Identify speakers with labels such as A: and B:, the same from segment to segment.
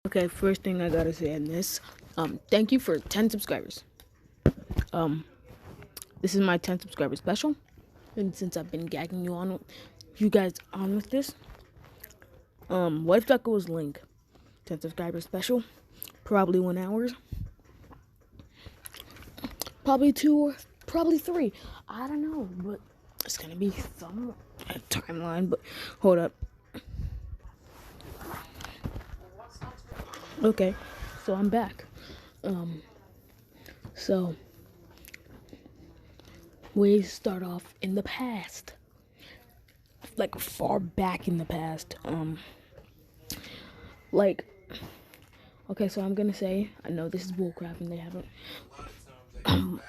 A: Okay, first thing I gotta say in this, thank you for 10 subscribers. Um, this is my 10 subscriber special, and since I've been gagging you guys on with this, what if that goes link? 10 subscriber special, probably 1 hour, probably 2 or probably 3. I don't know, but it's gonna be some timeline. But hold up. Okay, so I'm back. So we start off in the past, like far back in the past. Like, okay, so I'm gonna say, I know this is bullcrap and they haven't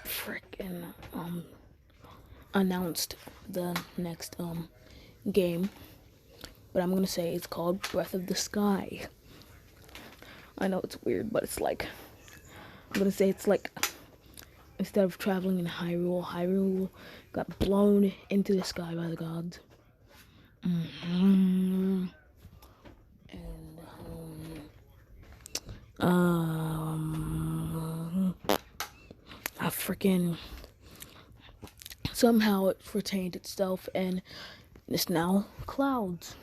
A: freaking announced the next game, but I'm gonna say it's called Breath of the Sky. I know it's weird, but it's like, I'm gonna say it's like, instead of traveling in Hyrule got blown into the sky by the gods. And I freaking somehow it retained itself, and it's now clouds.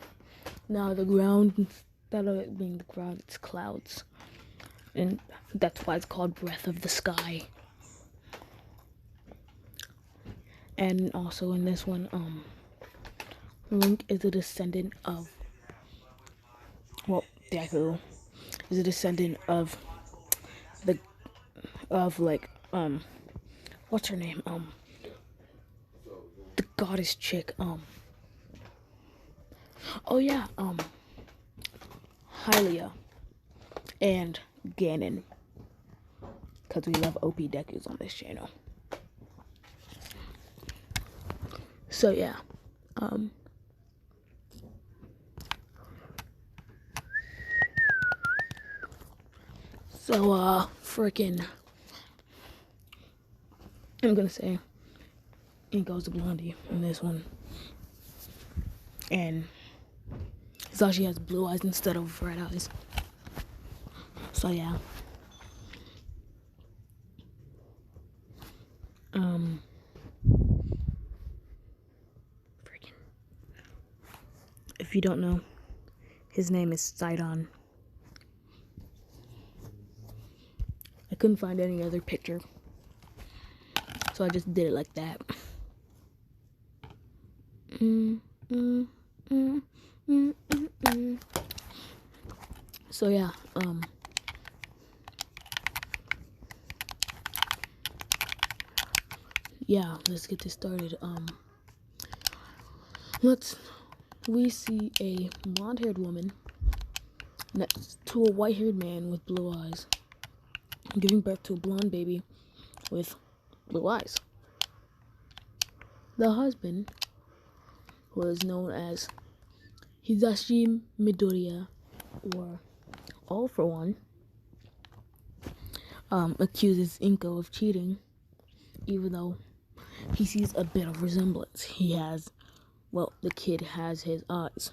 A: Now the ground, instead of it being the ground, it's clouds, and that's why it's called Breath of the Sky. And also in this one, Link is a descendant of, well, Deku is a descendant of the, what's her name? The goddess chick, oh yeah, Hylia and Ganon, because we love OP Dekus on this channel. So yeah, freaking, I'm gonna say, it goes to Blondie in this one, and so she has blue eyes instead of red eyes. So yeah, freaking, if you don't know, his name is Sidon. I couldn't find any other picture, so I just did it like that. So yeah, yeah, let's get this started. We see a blonde-haired woman next to a white-haired man with blue eyes, giving birth to a blonde baby with blue eyes. The husband, who is known as Hisashi Midoriya, or All for One, accuses Inko of cheating, even though he sees a bit of resemblance. The kid has his eyes.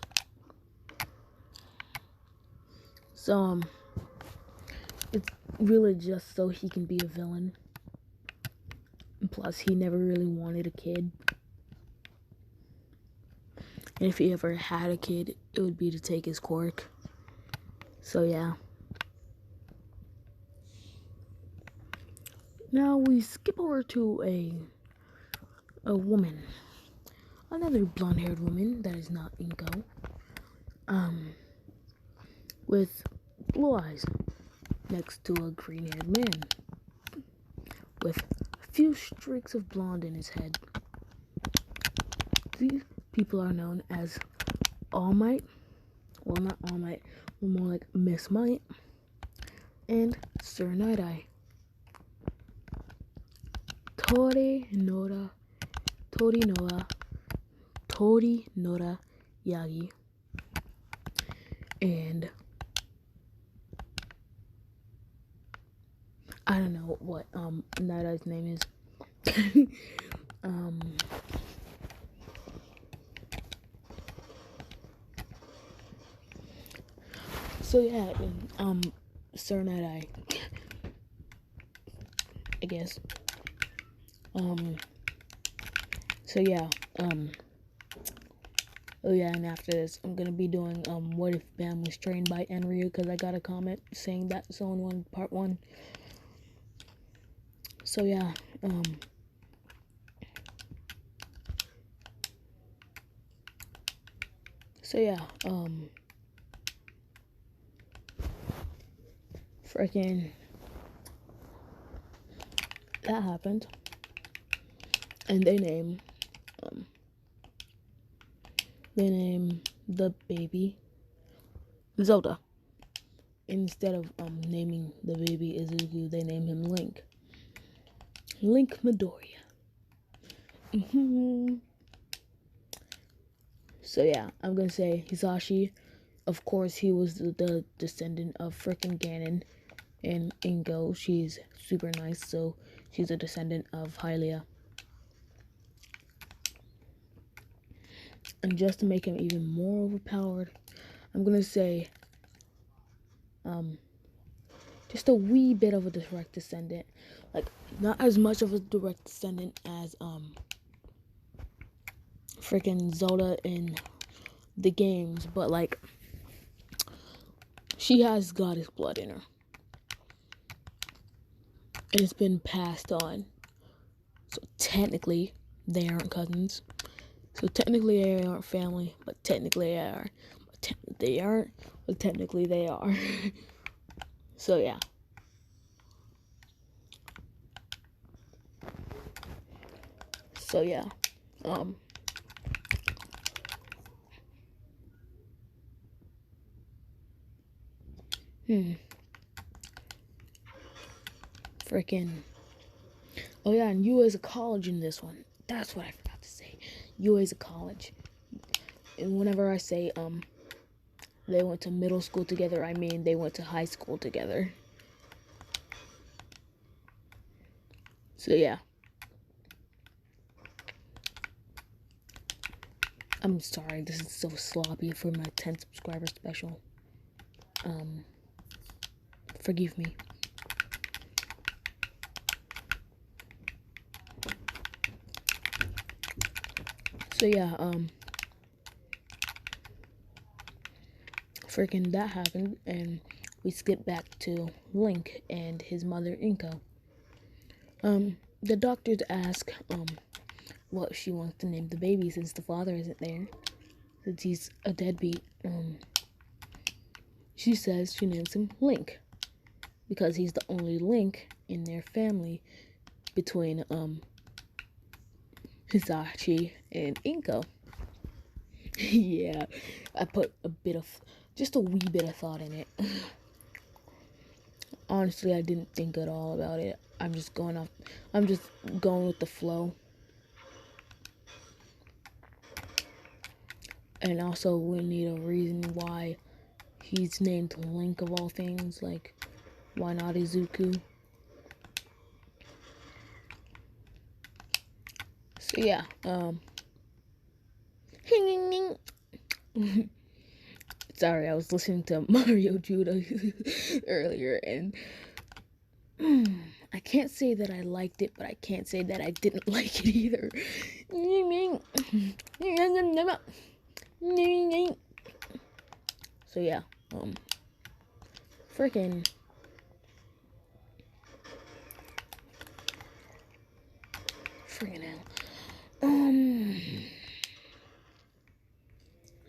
A: So, it's really just so he can be a villain. And plus, he never really wanted a kid. And if he ever had a kid, it would be to take his quirk. So, yeah. Now we skip over to a woman. Another blonde-haired woman that is not Inko. With blue eyes next to a green-haired man with a few streaks of blonde in his head. These people are known as All Might. Well, not All Might, but more like Miss Might and Sir Night-Eye. Tori Nora Yagi. And I don't know what Night-Eye's name is. So yeah, Sir Night I guess. So yeah, oh yeah, and after this, I'm gonna be doing What If Bam was trained by Enryu, because I got a comment saying that Zone 1 Part 1. So yeah, freaking that happened, and they name the baby Zelda. Instead of naming the baby Izuku, they name him Link. Link Midoriya. So yeah, I'm gonna say Hisashi. Of course, he was the descendant of frickin' Ganon, and Ingo. She's super nice, so she's a descendant of Hylia. And just to make him even more overpowered, I'm gonna say just a wee bit of a direct descendant. Like, not as much of a direct descendant as freaking Zelda in the games, but like, she has goddess blood in her. And it's been passed on. So technically, they aren't cousins. So technically they aren't family, but technically they are. They aren't, but technically they are. So yeah. So yeah. Freaking. Oh yeah, and UA is a college in this one. That's what I forgot to say. UA is a college. And whenever I say they went to middle school together, I mean they went to high school together. So yeah. I'm sorry, this is so sloppy for my 10 subscriber special. Forgive me. So yeah, freaking that happened, and we skip back to Link and his mother Inko. The doctors ask what she wants to name the baby since the father isn't there, since he's a deadbeat. She says she names him Link because he's the only link in their family between Hisashi and Inko. Yeah, I put just a wee bit of thought in it. Honestly, I didn't think at all about it. I'm just going with the flow. And also, we need a reason why he's named Link of all things. Like, why not Izuku? So yeah, sorry, I was listening to Mario Judah earlier, and I can't say that I liked it, but I can't say that I didn't like it either. So yeah, freaking hell.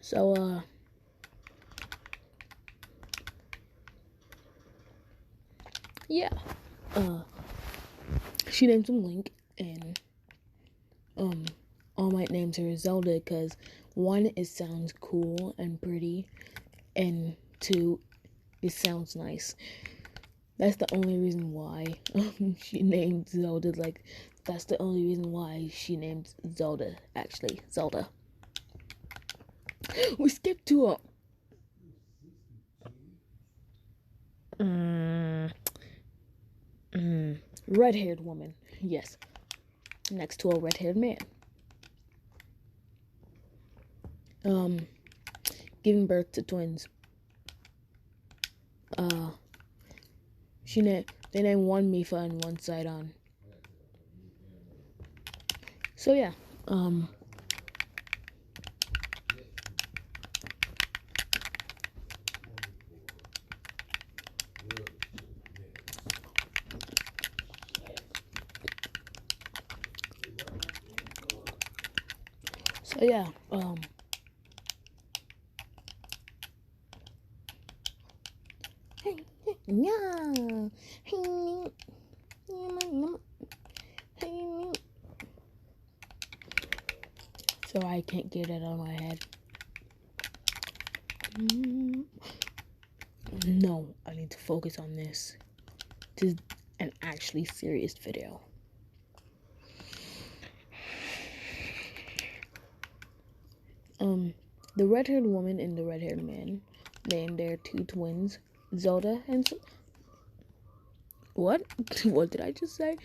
A: So yeah, she names him Link, and All Might names her Zelda because one, it sounds cool and pretty, and two, it sounds nice. That's the only reason why she named Zelda. Like, that's the only reason why she named Zelda. Actually, Zelda. We skipped to a red-haired woman. Yes, next to a red-haired man. Giving birth to twins. they named one Mifa and one Sidon. So yeah, so yeah, so I can't get it out of my head. No, I need to focus on this. This is an actually serious video. The red-haired woman and the red-haired man named their two twins Zelda and what? What did I just say?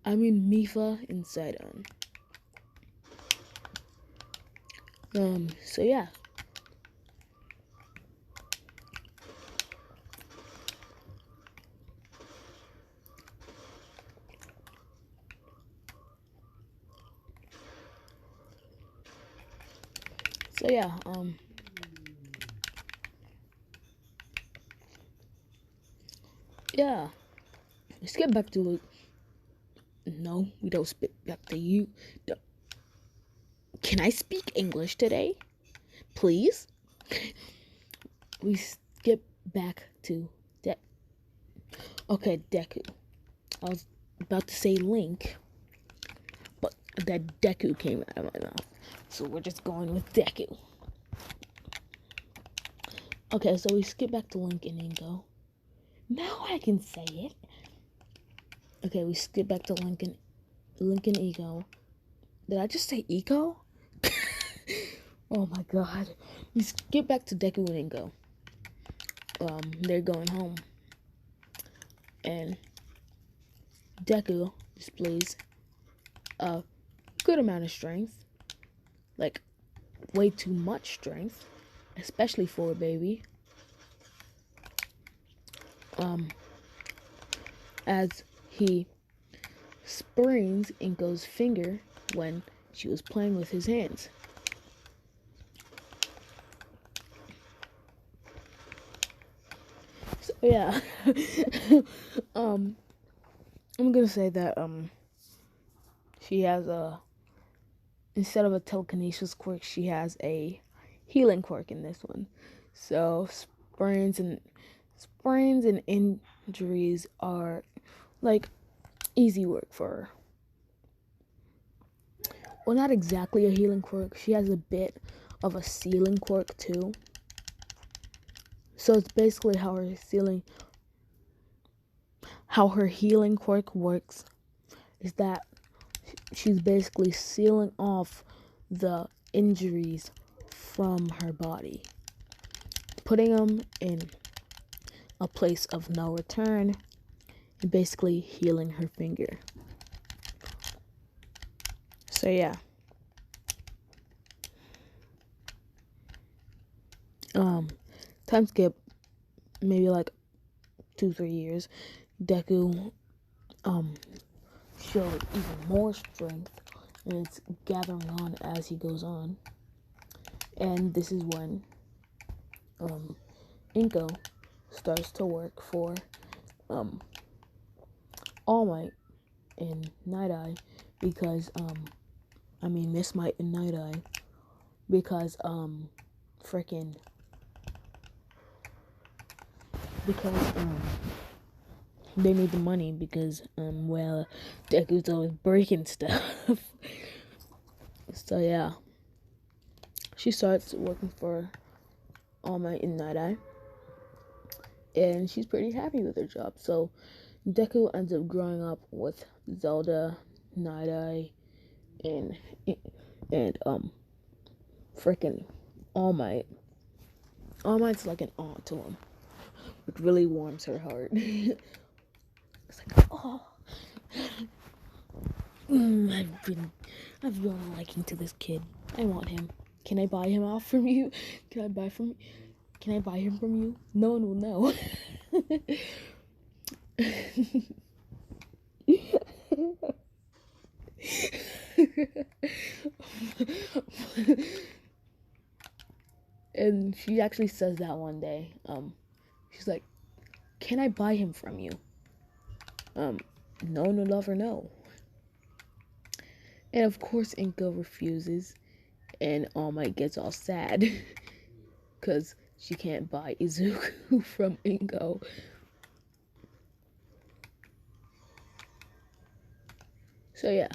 A: I mean Mifa and Sidon. So yeah. So yeah, yeah. Let's get back to it. No, we don't spit back to you. Can I speak English today? Please? We skip back to Deku. I was about to say Link, but that Deku came out of my mouth. So we're just going with Deku. Okay, so we skip back to Link and Ingo. Now I can say it. Okay, we skip back to Link and Ego. Did I just say Eco? Oh my god. We skip back to Deku and Ingo. They're going home. And Deku displays a good amount of strength. Like, way too much strength. Especially for a baby. As he sprains Inko's finger when she was playing with his hands. So yeah. I'm gonna say that she has instead of a telekinesis quirk, she has a healing quirk in this one. So sprains and injuries are like easy work for her. Well, not exactly a healing quirk. She has a bit of a sealing quirk too. So it's basically how her healing quirk works is that she's basically sealing off the injuries from her body, putting them in a place of no return, and basically healing her finger. So yeah. Time skip maybe like 2-3 years. Deku showed even more strength, and it's gathering on as he goes on. And this is when Inko starts to work for All Might and Night Eye because Miss Might and Night Eye because they need the money because Deku's always breaking stuff. So yeah, she starts working for All Might and Night Eye, and she's pretty happy with her job. So Deku ends up growing up with Zelda, Night Eye, and All Might. All Might's like an aunt to him. It really warms her heart. It's like, oh, I've grown a liking to this kid. I want him. Can I buy him off from you? Can I buy him from you? No one will know. And she actually says that one day. She's like, "Can I buy him from you?" No, no lover, no. And of course, Inko refuses, and All Might gets all sad because she can't buy Izuku from Inko. So yeah.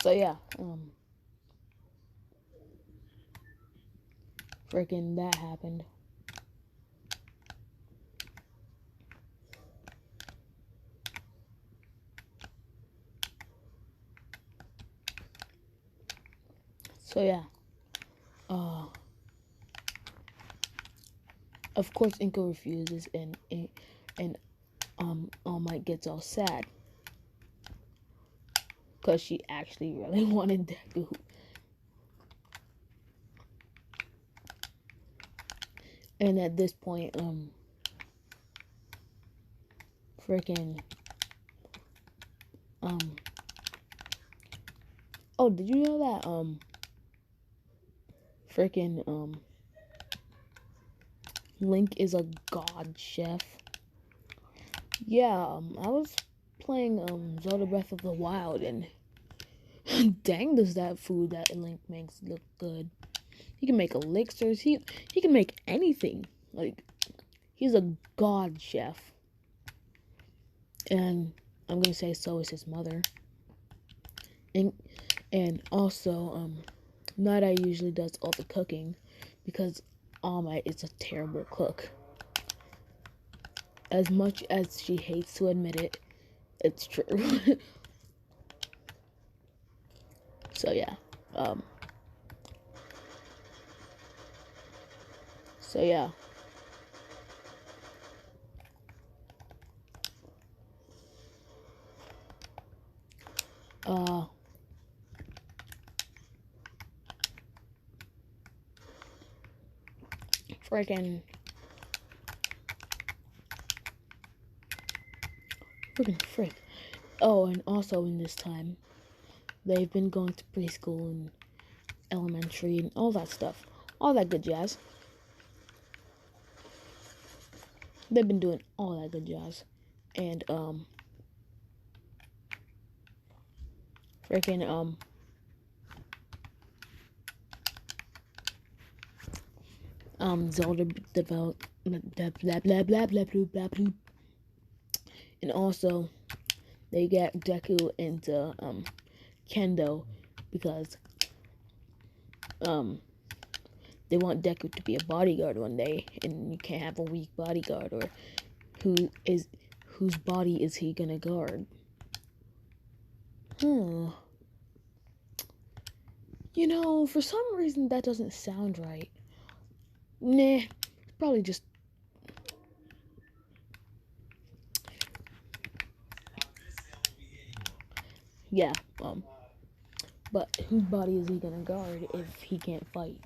A: So yeah, freaking that happened. So yeah, of course Inko refuses, and All Might gets all sad because she actually really wanted Deku. And at this point, freaking, oh, did you know that, freaking, Link is a god chef? Yeah, I was playing, Zelda Breath of the Wild, and dang, does that food that Link makes look good. He can make elixirs, he can make anything. Like, he's a god chef. And I'm gonna say so is his mother. And also, Nada usually does all the cooking because All Might is a terrible cook. As much as she hates to admit it, it's true. So yeah. So yeah. Freaking frick. Oh, and also in this time, they've been going to preschool and elementary and all that stuff. All that good jazz. They've been doing all that good jazz. And, freaking, Zelda developed, blah, blah, blah, blah, blah, blah, blah, blah. And also, they get Deku into, Kendo because, they want Deku to be a bodyguard one day, and you can't have a weak bodyguard, or whose body is he gonna guard? You know, for some reason that doesn't sound right. Nah, probably just. Yeah, but whose body is he gonna guard if he can't fight?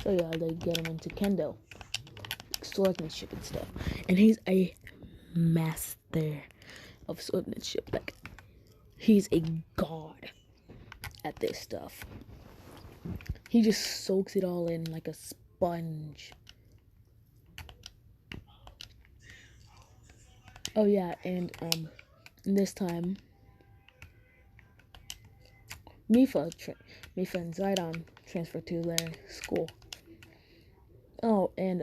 A: So yeah, they get him into Kendo, swordsmanship and stuff, and he's a master of swordsmanship. Like, he's a god at this stuff. He just soaks it all in like a sponge. Oh yeah, and this time Mifa and Zidon transfer to their school. Oh, and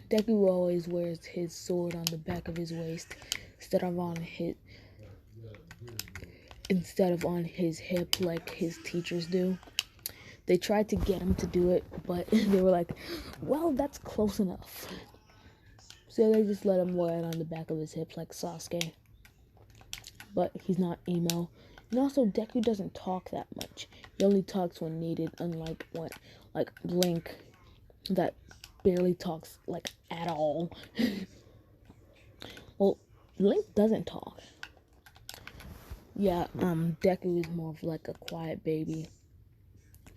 A: Deku always wears his sword on the back of his waist instead of on his hip like his teachers do. They tried to get him to do it, but they were like, well, that's close enough. So they just let him wear it on the back of his hips like Sasuke. But he's not emo. And also, Deku doesn't talk that much. He only talks when needed, unlike when, like, Link that barely talks like at all. Well, Link doesn't talk. Yeah, Deku is more of like a quiet baby.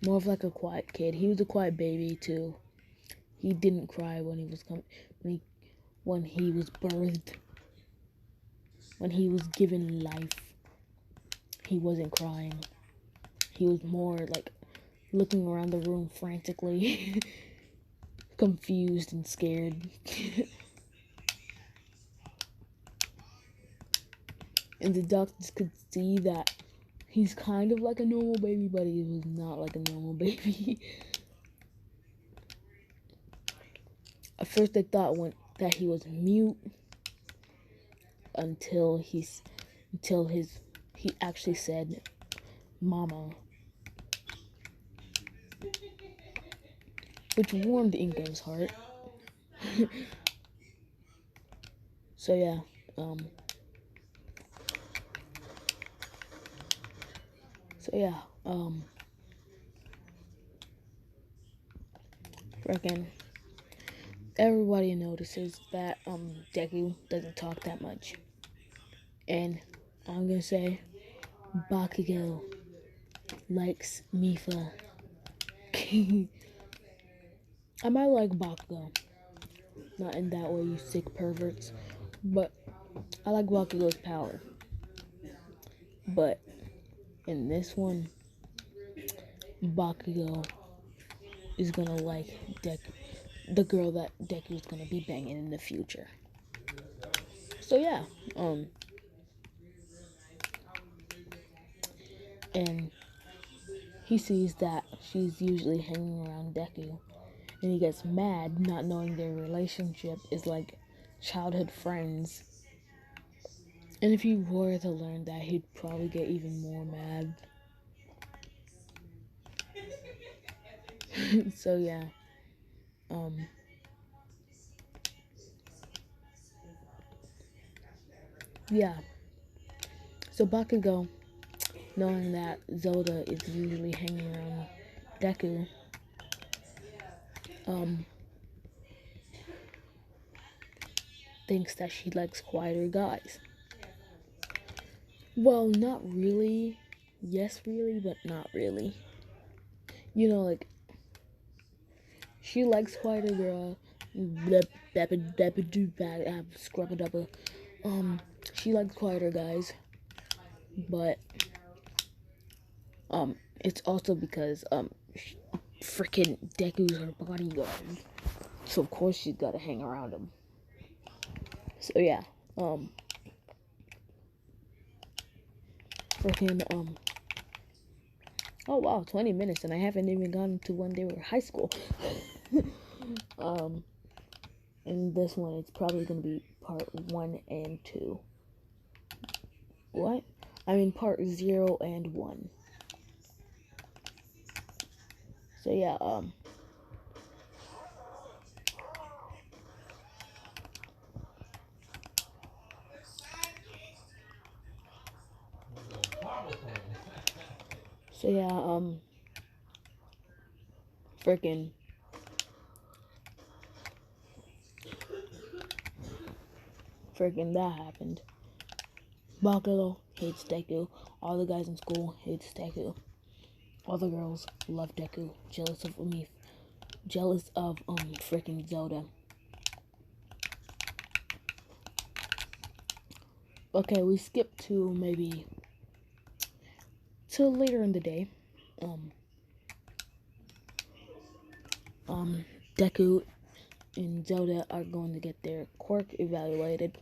A: More of like a quiet kid. He was a quiet baby too. He didn't cry when he was when he was birthed. When he was given life, he wasn't crying. He was more like looking around the room frantically, confused and scared. And the doctors could see that he's kind of like a normal baby, but he was not like a normal baby. At first, they thought that he was mute until he actually said "mama," which warmed Inko's heart. So yeah, freaking everybody notices that Deku doesn't talk that much, and I'm gonna say Bakugo likes Mifa. I might like Bakugo, not in that way, you sick perverts, but I like Bakugo's power. But in this one, Bakugo is gonna like the girl that Deku's gonna be banging in the future. So yeah, and he sees that she's usually hanging around Deku, and he gets mad, not knowing their relationship is like childhood friends. And if he were to learn that, he'd probably get even more mad. So yeah, um, yeah. So Bakugo, knowing that Zelda is usually hanging around Deku, thinks that she likes quieter guys. Well, not really. Yes, really, but not really. You know, like, she likes quieter girl. Scrub it up. She likes quieter guys, but it's also because freaking Deku's her bodyguard, so of course she's gotta hang around him. So yeah, freaking oh wow, 20 minutes, and I haven't even gotten to when they were high school. And this one, it's probably gonna be part 1 and 2. What? I mean part 0 and 1. So yeah, so yeah, freaking that happened. Bakugo hates Deku. All the guys in school hates Deku. All the girls love Deku. Jealous of me. Jealous of freaking Zelda. Okay, we skip to maybe till later in the day. Deku and Zelda are going to get their quirk evaluated.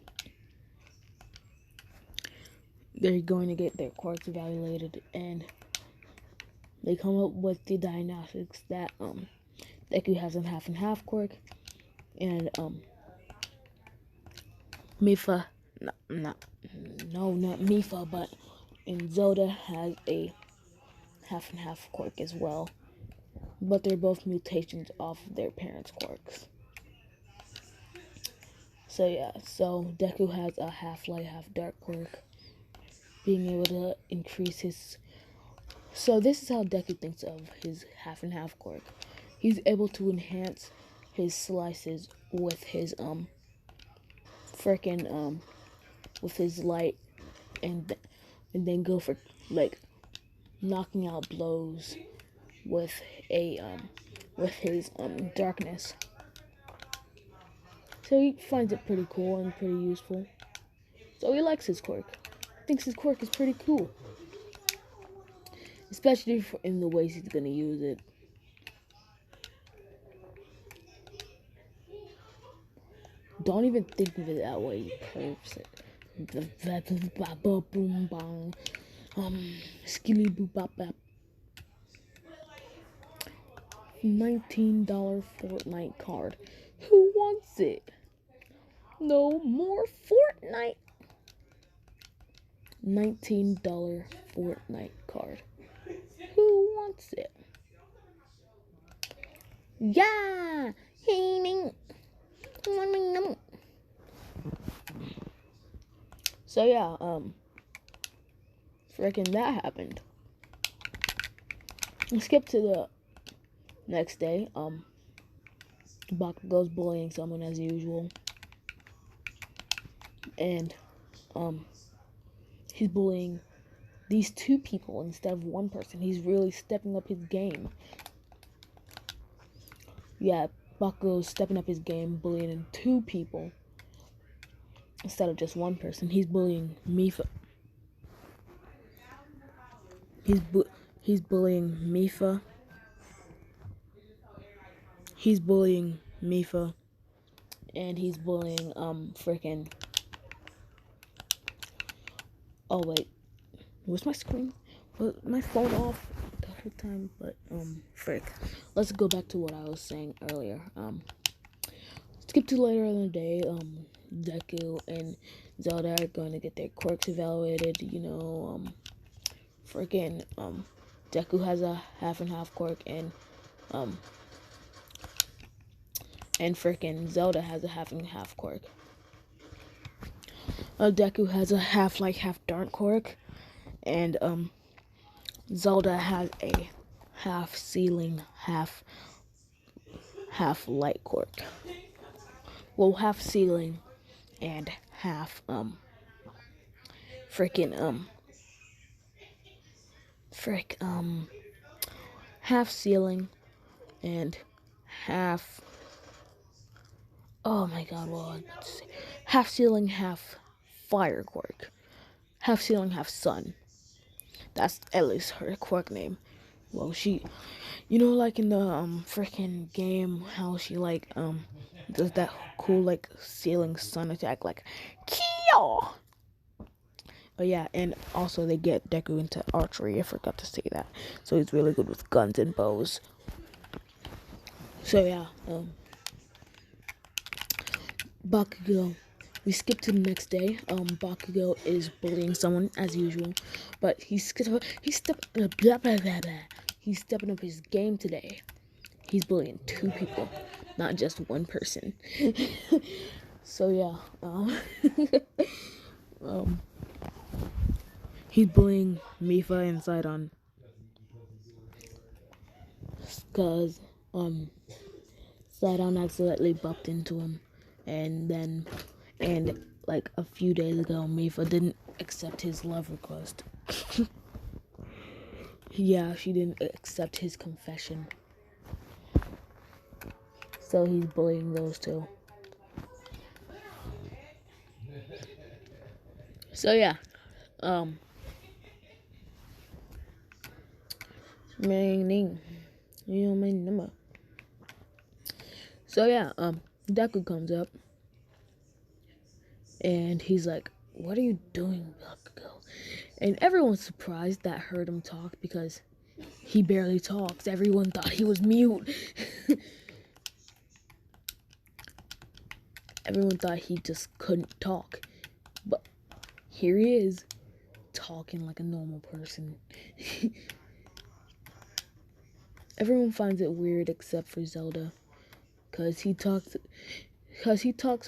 A: They're going to get their quirks evaluated, and they come up with the diagnostics that Deku has a half and half quirk, and Mifa, not Mifa, but Zelda has a half and half quirk as well. But they're both mutations of their parents' quirks. So yeah, so Deku has a half light, half dark quirk, being able to increase his. So this is how Deku thinks of his half and half quirk. he's able to enhance his slices with his freaking with his light, and then go for like knocking out blows with with his darkness. So he finds it pretty cool and pretty useful. So he likes his quirk. Thinks his quirk is pretty cool, especially in the ways he's gonna use it. Don't even think of it that way, you pervs. Skilly boop bop bop. $19 Fortnite card. Who wants it? No more Fortnite. $19 Fortnite card. Who wants it? Yeah. So yeah, freaking that happened. Skip to the next day. Bakugo's bullying someone as usual, and he's bullying these two people instead of one person. He's really stepping up his game. Yeah, Bakugo's stepping up his game, bullying two people instead of just one person. He's bullying Mifa. He's bullying Mifa. He's bullying Mifa, and he's bullying freaking. Oh wait, was my screen? Was my phone off the whole time? But frick. Let's go back to what I was saying earlier. Skip to later in the day. Deku and Zelda are going to get their quirks evaluated. You know, freaking Deku has a half and half quirk, and freaking Zelda has a half and half quirk. Deku has a half light, half dark quirk, and Zelda has a half ceiling, half light quirk. Well, half ceiling and half half ceiling and half. Oh my god, well, let's see. Half ceiling, half fire quirk. Half ceiling, half sun. That's at least her quirk name. Well, she, you know, like in the freaking game, how she like does that cool like ceiling sun attack, like Kyo. Oh yeah, and also they get Deku into archery. I forgot to say that. So he's really good with guns and bows. So yeah, Bakugo. We skip to the next day. Bakugo is bullying someone as usual, but he's stepping up his game today. He's bullying two people, not just one person. So yeah, he's bullying Mifa and Sidon, cause Sidon accidentally bumped into him, and like a few days ago, Mifa didn't accept his love request. Yeah, she didn't accept his confession. So he's bullying those two. So yeah, So yeah, Deku comes up, and he's like, "What are you doing, Bakugo?" And everyone's surprised that heard him talk because he barely talks. Everyone thought he was mute. Everyone thought he just couldn't talk, but here he is, talking like a normal person. Everyone finds it weird except for Zelda, cause he talks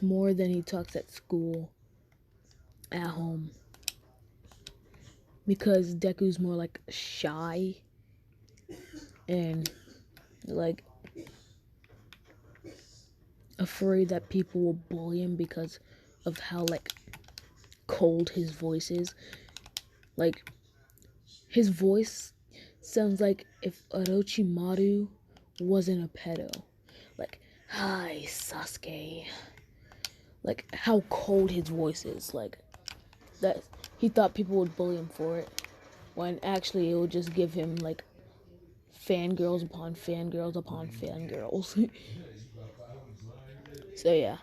A: more than he talks at school, at home. Because Deku's more like shy, and like afraid that people will bully him because of how like cold his voice is. Like his voice sounds like if Orochimaru wasn't a pedo. Like, hi Sasuke. Like how cold his voice is. Like that he thought people would bully him for it, when actually it would just give him like fangirls upon fangirls upon fangirls. So yeah,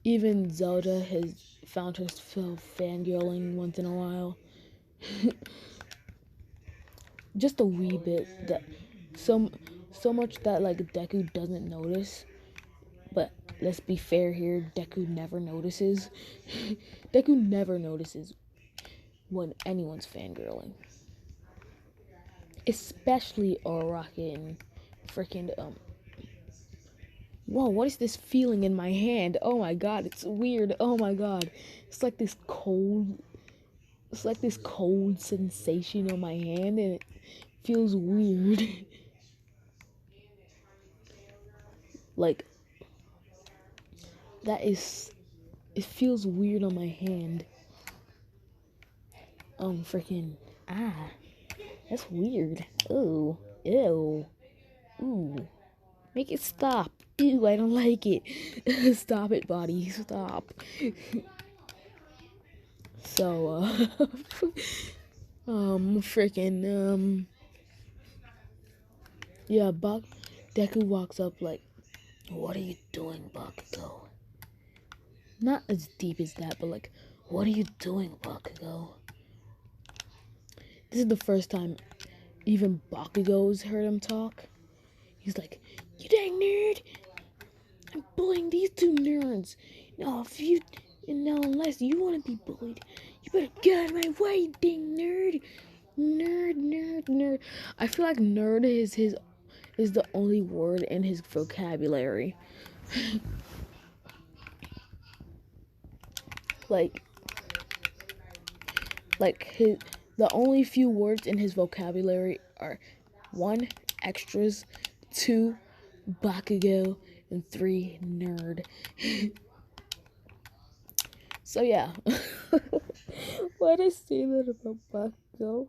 A: even Zelda has found herself fangirling once in a while. Just a wee bit, that so much that like Deku doesn't notice. But let's be fair here, Deku never notices. Deku never notices when anyone's fangirling. Especially Araki and freaking whoa, what is this feeling in my hand? Oh my god, it's weird. Oh my god. It's like this cold sensation on my hand, and it feels weird. Like it feels weird on my hand. Freaking that's weird. Oh, ew, ooh, make it stop. Ew, I don't like it. Stop it, body, stop. So, freaking, yeah, Deku walks up like, what are you doing, Bakugo? Not as deep as that, but like, what are you doing, Bakugo? This is the first time even Bakugo's heard him talk. He's like, you dang nerd! I'm bullying these two nerds. Now, unless you want to be bullied, you better get out of my way, you dang nerd! Nerd. I feel like nerd is the only word in his vocabulary. like the only few words in his vocabulary are 1, extras, 2, Bakugo, and 3, nerd. So yeah. Why did I say that about Bakugo?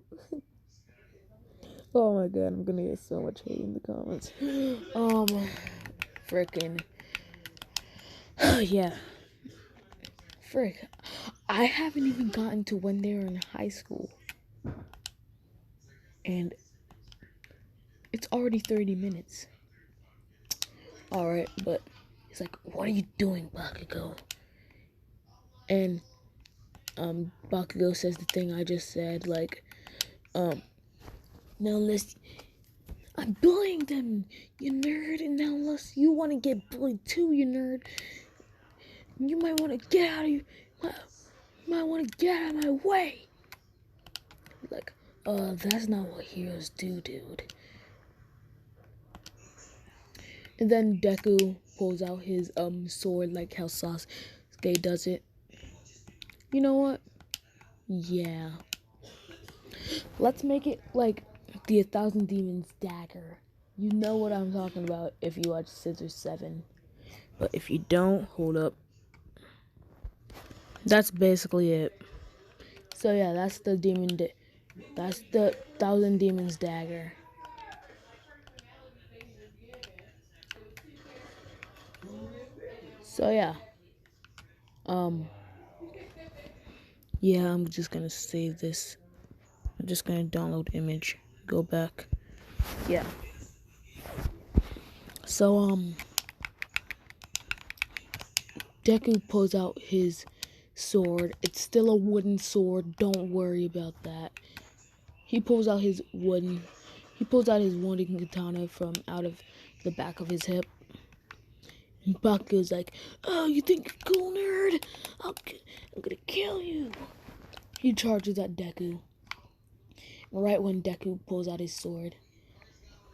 A: Oh my god, I'm gonna get so much hate in the comments. Frickin' yeah. Frick. I haven't even gotten to when they were in high school. And it's already 30 minutes. Alright, but he's like, what are you doing, Bakugo? And Bakugo says the thing I just said, like, now I'm bullying them, you nerd, and now unless you want to get bullied too, you nerd, you might want to get out of you, might want to get out of my way. Like, that's not what heroes do, dude. And then Deku pulls out his sword like how Sasuke does it. You know what? Yeah. Let's make it like the 1,000 Demons dagger. You know what I'm talking about if you watch Scissors 7. But if you don't, hold up. That's basically it. So yeah, that's the that's the 1,000 Demons dagger. So yeah. Yeah, I'm just gonna save this. I'm just gonna download image. Go back. Yeah. So Deku pulls out his sword. It's still a wooden sword. Don't worry about that. He pulls out his wooden katana from out of the back of his hip. And Bakugo's like, oh, you think you're cool, nerd? I'm gonna kill you. He charges at Deku. Right when Deku pulls out his sword,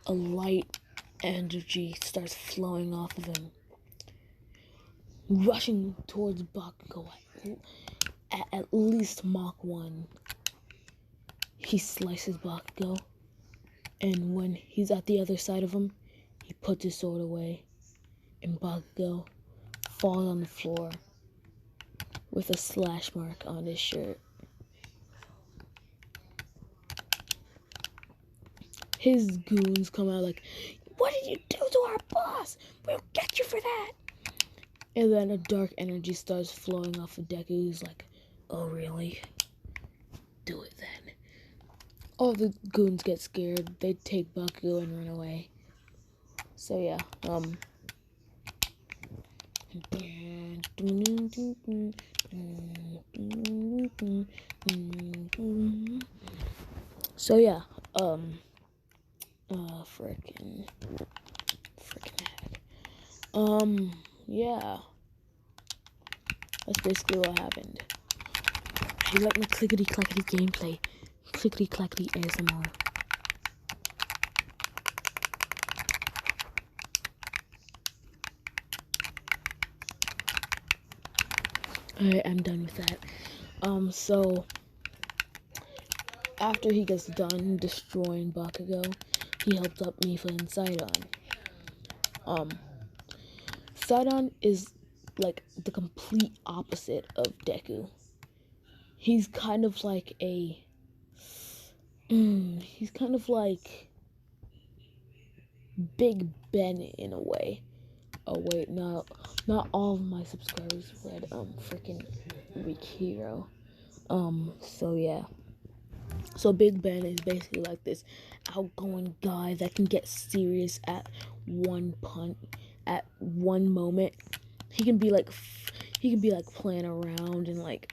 A: a light energy starts flowing off of him, rushing towards Bakugo at least Mach 1. He slices Bakugo, and when he's at the other side of him, he puts his sword away. and Bakugo falls on the floor with a slash mark on his shirt. His goons come out like, "What did you do to our boss? We'll get you for that." And then a dark energy starts flowing off of Deku. He's like, "Oh, really? Do it then." All the goons get scared. They take Bakugo and run away. So yeah, so yeah, frickin' heck. Yeah, that's basically what happened. How do you like my clickety clackety gameplay? Clickety clackety ASMR. Alright, I'm done with that. So after he gets done destroying Bakugo, he helped up Mipha and Sidon. Sidon is like the complete opposite of Deku. He's kind of like he's kind of like Big Ben in a way. Oh wait, not all of my subscribers read freaking Weak Hero. So yeah. So Big Ben is basically like this outgoing guy that can get serious at one moment. He can be like playing around and like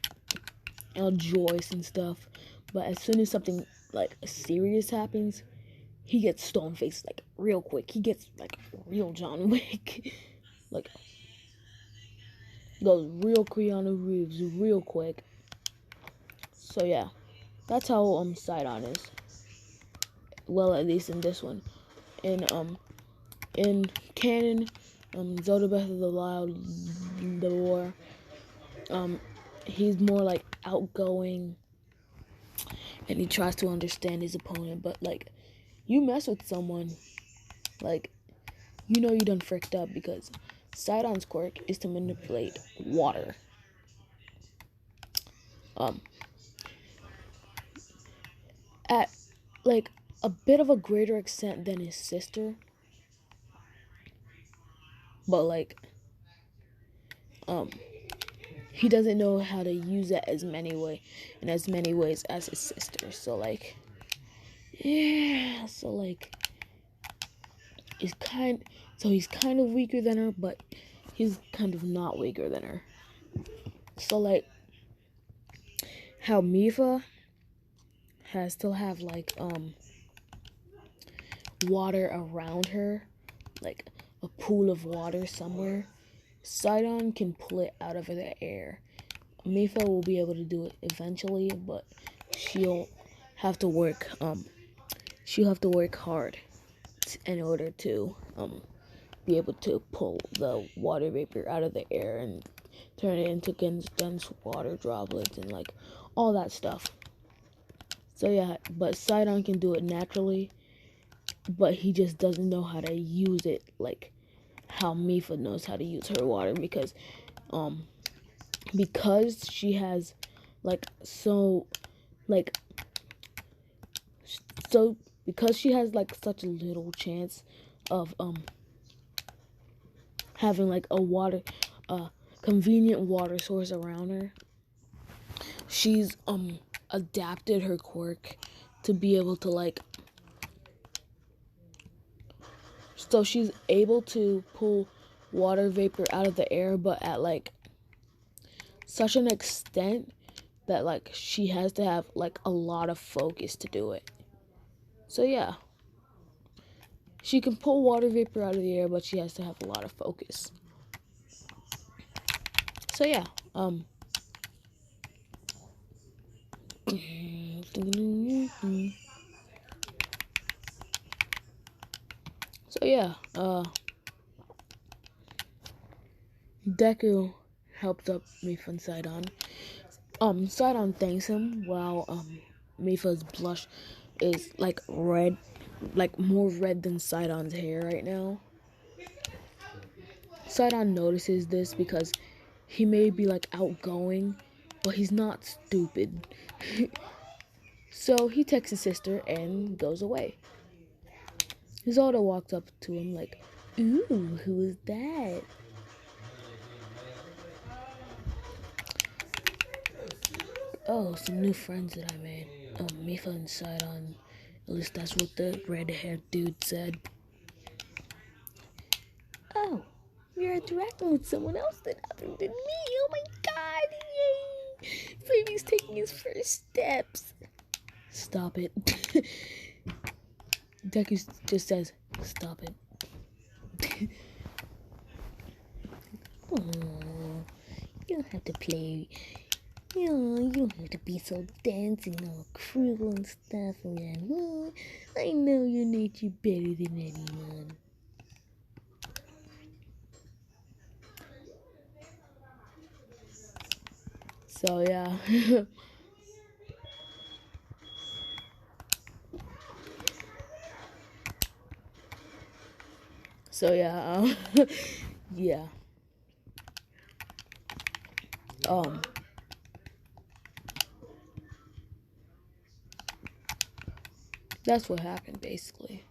A: all joyous and stuff, but as soon as something like serious happens, he gets stone faced like real quick. He gets like real John Wick, like goes real Keanu Reeves real quick. So yeah, that's how Sidon is. Well, at least in this one. In canon, Zelda Breath of the Wild, the War, he's more like outgoing, and he tries to understand his opponent. But like, you mess with someone, like, you know you done fricked up, because Sidon's quirk is to manipulate water. At like a bit of a greater extent than his sister, but like he doesn't know how to use it as many ways as his sister. So like, yeah, so like he's kind of weaker than her, but he's kind of not weaker than her. So like how Mipha has to have like water around her, like a pool of water somewhere, Sidon can pull it out of the air. Mipha will be able to do it eventually, but she'll have to work hard in order to be able to pull the water vapor out of the air and turn it into dense water droplets and like all that stuff. So yeah, but Sidon can do it naturally, but he just doesn't know how to use it like how Mipha knows how to use her water, because she has because she has like such a little chance of having like a convenient water source around her. She's adapted her quirk to be able to like, so she's able to pull water vapor out of the air, but at like such an extent that like she has to have like a lot of focus to do it. So yeah, she can pull water vapor out of the air, but she has to have a lot of focus. So yeah, Deku helped up Mipha and Sidon. Sidon thanks him while Mipha's blush is like red, like more red than Sidon's hair right now. Sidon notices this because he may be like outgoing, but he's not stupid. So he texts his sister and goes away. Zelda walks up to him like, "Ooh, who is that?" "Oh, some new friends that I made. Mifa and Sidon. At least that's what the red-haired dude said." "Oh, you're interacting with someone else other than me. Oh my god, yay! Baby's taking his first steps." "Stop it." Deku just says, "Stop it." "Oh, you don't have to play. You don't have to be so dancing all cruel and stuff. And I know your nature better than anyone." So yeah. So yeah. Yeah. That's what happened basically.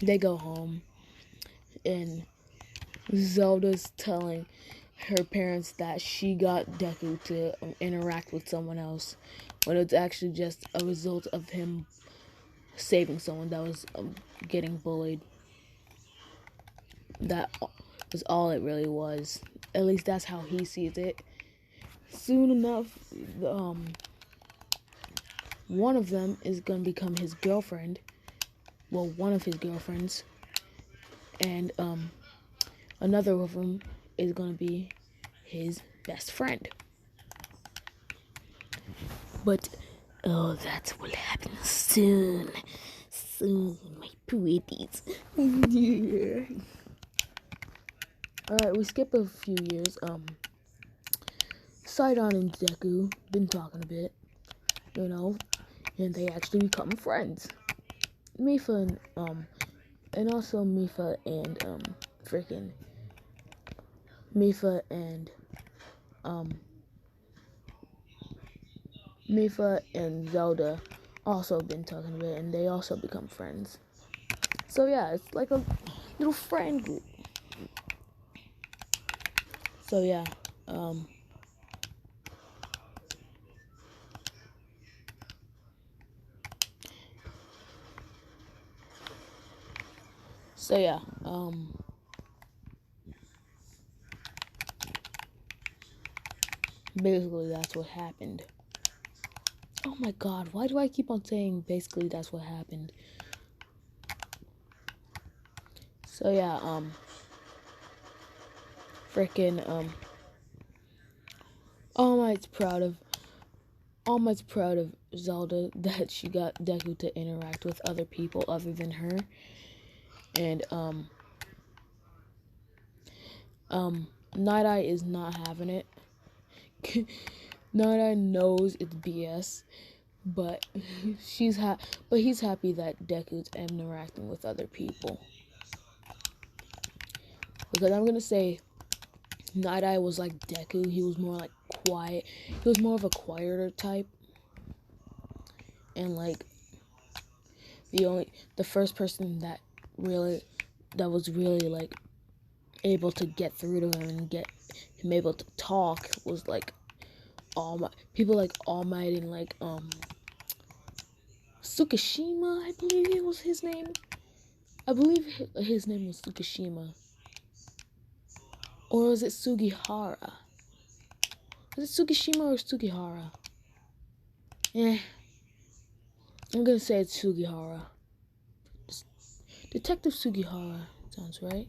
A: They go home and Zelda's telling her parents that she got Deku to interact with someone else, when it's actually just a result of him saving someone that was getting bullied. That was all it really was. At least that's how he sees it. Soon enough, one of them is gonna become his girlfriend. Well, one of his girlfriends, and another of them is gonna be his best friend. But oh, that will happen soon. Soon, my pretties. Yeah. Alright, we skip a few years. Sidon and Deku been talking a bit, and they actually become friends. Mifa and also Mifa and freaking Mifa and Mifa and Zelda also been talking a bit, and they also become friends. So yeah, it's like a little friend group. So yeah, so yeah, basically that's what happened. Oh my god, why do I keep on saying basically that's what happened? So yeah, freaking All Might's proud of Zelda that she got Deku to interact with other people other than her. And Night Eye is not having it. Night Eye knows it's BS, but he's happy that Deku's interacting with other people. Because I'm gonna say Night Eye was like Deku. He was more like quiet. He was more of a quieter type. And like the first person that was really like able to get through to him and get him able to talk was like people like All Might and like Tsukishima, I believe it was his name. I believe his name was Tsukishima. Or was it Sugihara? Was it Tsukishima or Sugihara? I'm gonna say it's Sugihara. Detective Sugihara sounds right.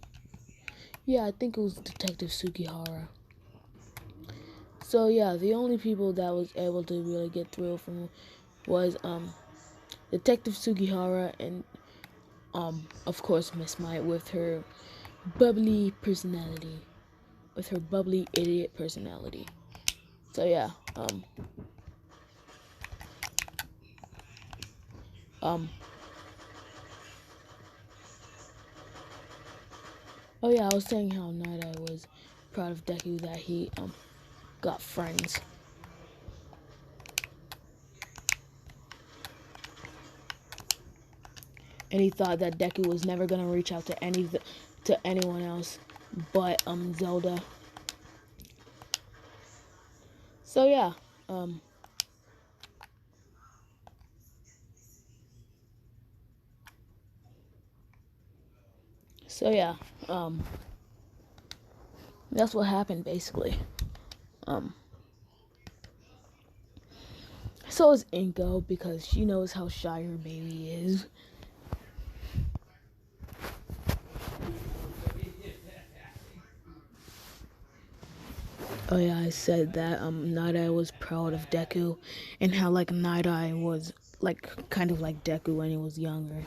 A: Yeah, I think it was Detective Sugihara. So yeah, the only people that was able to really get through from was Detective Sugihara and of course Miss Might with her bubbly personality. With her bubbly idiot personality. So yeah, Oh yeah, I was saying how Night Eye was proud of Deku that he got friends. And he thought that Deku was never gonna reach out to anyone else but Zelda. So yeah, so yeah, that's what happened basically. Um, so is Inko because she knows how shy her baby is. Oh yeah, I said that Night Eye was proud of Deku, and how like Night Eye was like kind of like Deku when he was younger.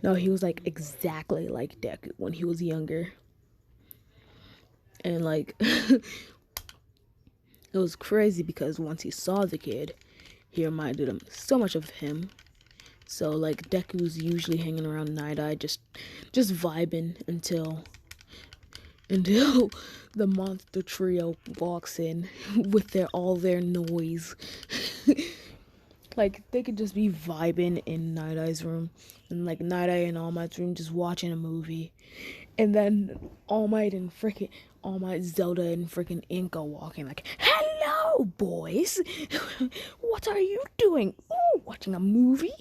A: No, he was like exactly like Deku when he was younger, and like it was crazy because once he saw the kid, he reminded him so much of him. So like Deku's usually hanging around Night Eye, just vibing until the monster trio walks in with all their noise. Like they could just be vibing in Night Eye's room, and like Night Eye in All Might's room just watching a movie, and then All Might, Zelda, and freaking Inko walking like, "Hello, boys. What are you doing? Ooh, watching a movie?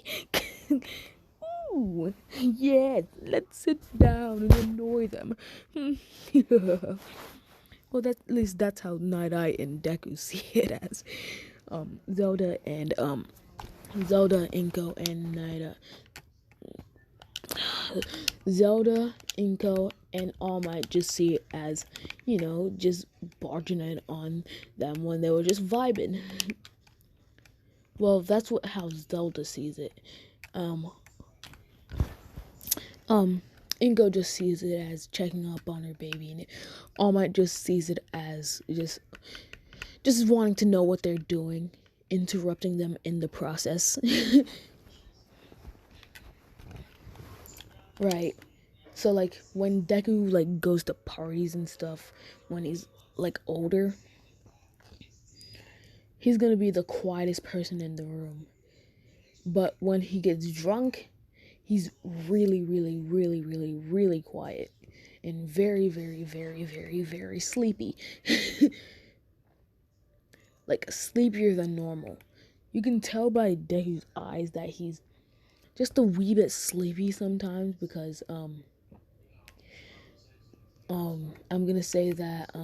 A: Ooh, yes. Let's sit down and annoy them." Well, at least that's how Night Eye and Deku see it as. Zelda, Inko, and Night Zelda, Inko, and All Might just see it as, just barging in on them when they were just vibing. Well, that's how Zelda sees it. Um, Inko just sees it as checking up on her baby, and All Might just sees it as just wanting to know what they're doing, interrupting them in the process. Right. So like when Deku like goes to parties and stuff when he's like older, he's gonna be the quietest person in the room. But when he gets drunk, he's really, really, really, really, really quiet and very, very, very, very, very sleepy. Like sleepier than normal. You can tell by Deku's eyes that he's just a wee bit sleepy sometimes because I'm gonna say that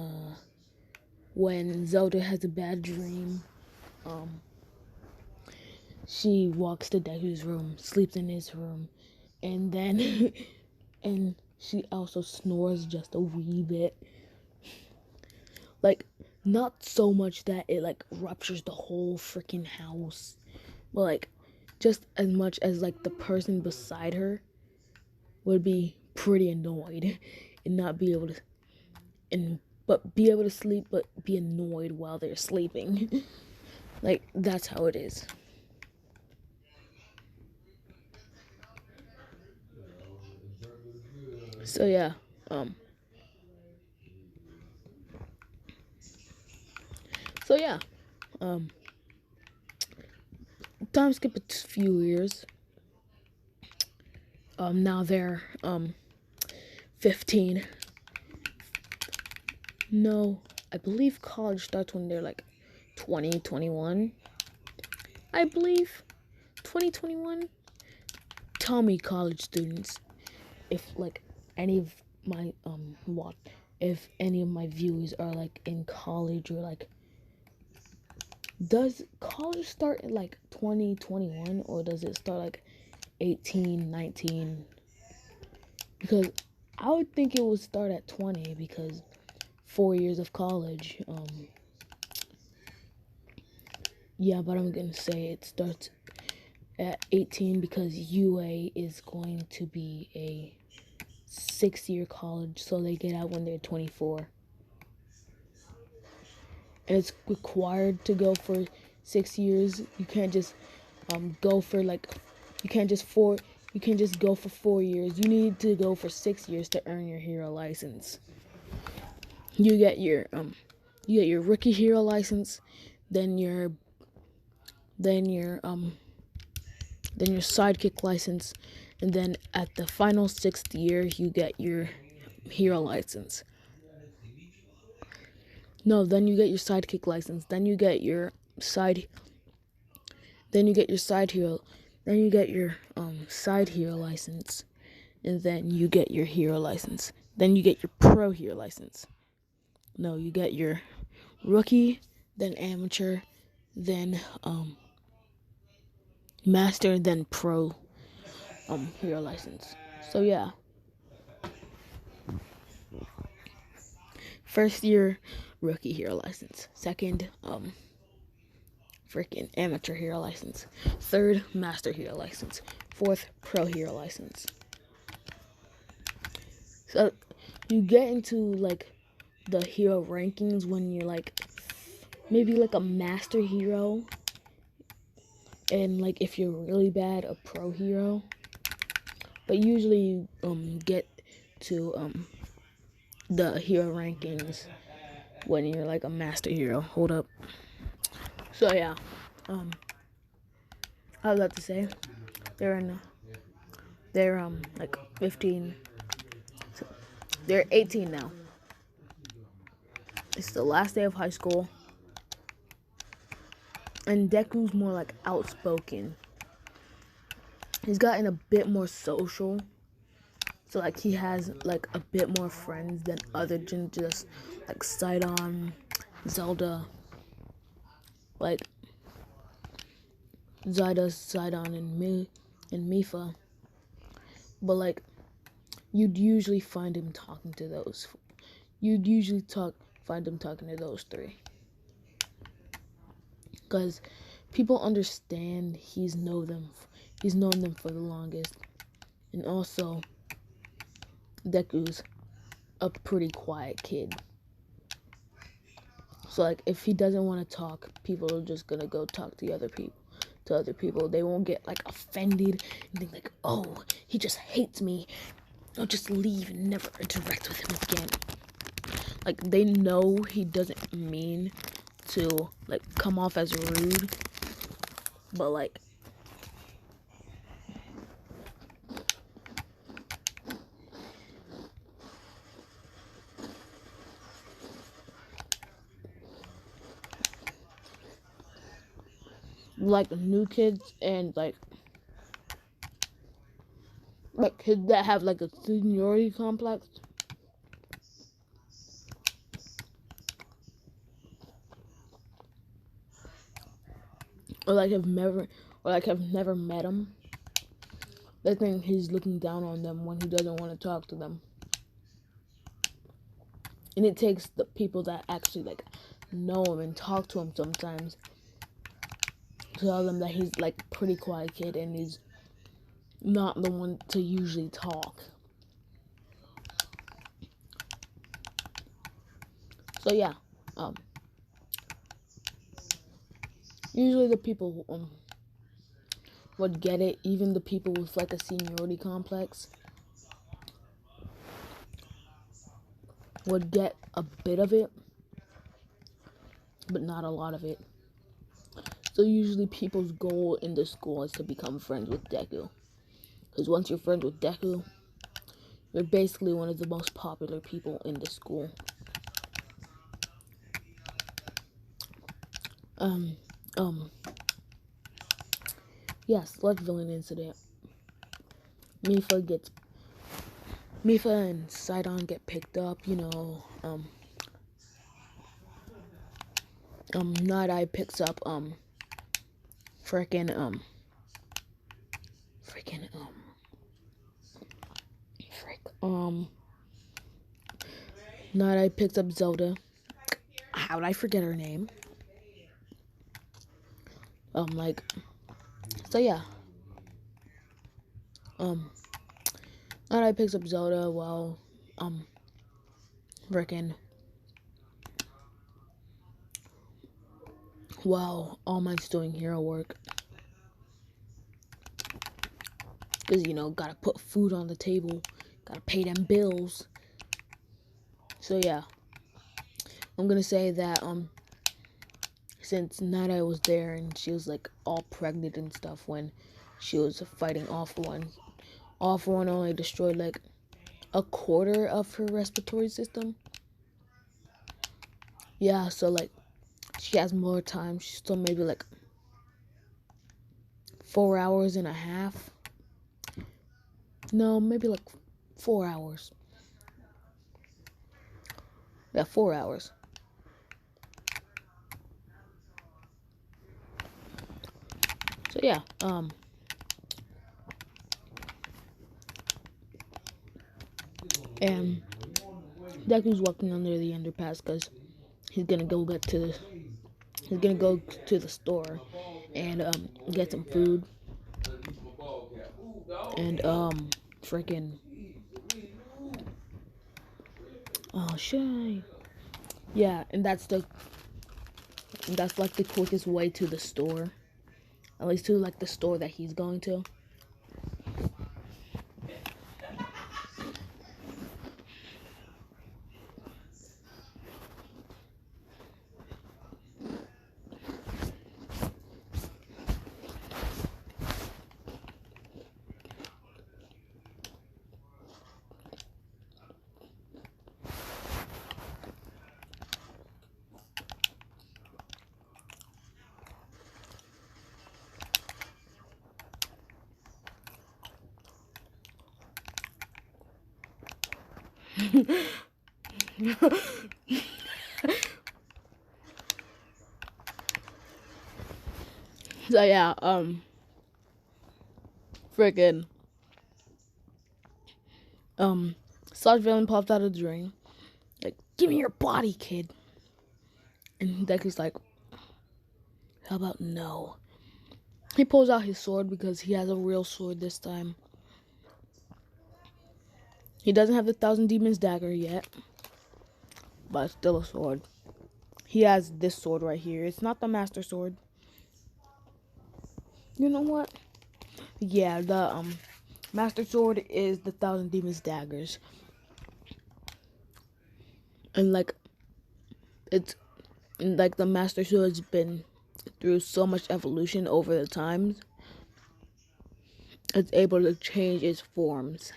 A: when Zelda has a bad dream, she walks to Deku's room, sleeps in his room, and then and she also snores just a wee bit. Like not so much that it like ruptures the whole freaking house, but like just as much as like the person beside her would be pretty annoyed and not be able to but be able to sleep but be annoyed while they're sleeping. Like that's how it is. So yeah, um so yeah, um time skip a few years. Now they're 15. No, I believe college starts when they're like 20, 21. I believe 2021. Tell me, college students, if like any of my what if any of my viewers are like in college, or like, does college start in like 2021 or does it start like 18, 19? Because I would think it would start at 20 because 4 years of college. Yeah, but I'm gonna say it starts at 18 because UA is going to be a 6-year college, so they get out when they're 24. And it's required to go for 6 years. You can't just go for like, you can't just You can just go for 4 years. You need to go for 6 years to earn your hero license. You get your rookie hero license, then your sidekick license, and then at the final 6th year you get your hero license. No, then you get your sidekick license, then you get your side hero, then you get your side hero license, and then you get your hero license. Then you get your pro hero license. No, you get your rookie, then amateur, then master, then pro hero license. So yeah. First year rookie hero license. Second freaking amateur hero license. Third master hero license. Fourth pro hero license. So you get into like the hero rankings when you're like maybe like a master hero, and like if you're really bad, a pro hero. But usually you get to the hero rankings when you're like a master hero. Hold up. So yeah, I was about to say they're like 15. So they're 18 now. It's the last day of high school, and Deku's more like outspoken. He's gotten a bit more social, so like he has like a bit more friends than other than just like Sidon, Zelda, like Sidon, and Mifa. But like you'd usually find him talking to those. You'd usually find him talking to those three, because people understand he's known them for the longest, and also Deku's a pretty quiet kid. So like if he doesn't want to talk, people are just gonna go talk to other people. They won't get like offended and think like, oh, he just hates me. I'll just leave and never interact with him again. Like they know he doesn't mean to like come off as rude, but like new kids and like kids that have like a seniority complex, or have never met him, they think he's looking down on them when he doesn't want to talk to them. And it takes the people that actually like know him and talk to him sometimes to tell them that he's like a pretty quiet kid and he's not the one to usually talk. So yeah, usually the people would get it. Even the people with like a seniority complex would get a bit of it, but not a lot of it. So usually people's goal in the school is to become friends with Deku, because once you're friends with Deku, you're basically one of the most popular people in the school. Yeah, sludge villain incident. Mifa and Sidon get picked up, Night Eye picks up, Night Eye picks up Zelda. How'd I forget her name? So yeah. Night Eye picks up Zelda while, while All Might's doing hero work. because gotta put food on the table, gotta pay them bills. So yeah, I'm gonna say that since Nada was there and she was like all pregnant and stuff when she was fighting Awful One only destroyed like a quarter of her respiratory system. Yeah, so like she has more time. She's still maybe like 4 hours and a half. No, maybe like 4 hours. Yeah, 4 hours. So yeah, and Deku's walking under the underpass because he's gonna go to the store and get some food and freaking oh shit. Yeah, and that's like the quickest way to the store. At least to like the store that he's going to. So yeah, freaking Sarge Villain pops out of the drain. Like, give me your body, kid. And Deku's like, how about no? He pulls out his sword because he has a real sword this time. He doesn't have the Thousand Demons dagger yet, but it's still a sword. He has this sword right here. It's not the Master Sword. You know what? Yeah, the Master Sword is the Thousand Demons daggers. And like the Master Sword's been through so much evolution over the times. It's able to change its forms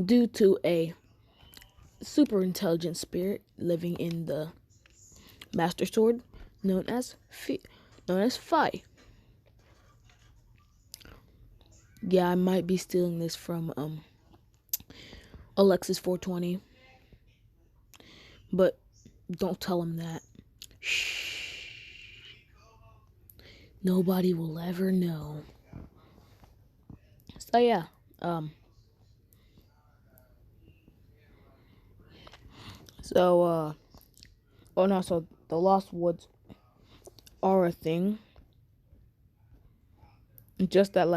A: due to a super intelligent spirit living in the Master Sword known as Phi. Yeah, I might be stealing this from Alexis 420. But don't tell him that. Shh. Nobody will ever know. So yeah, so the Lost Woods are a thing. Just that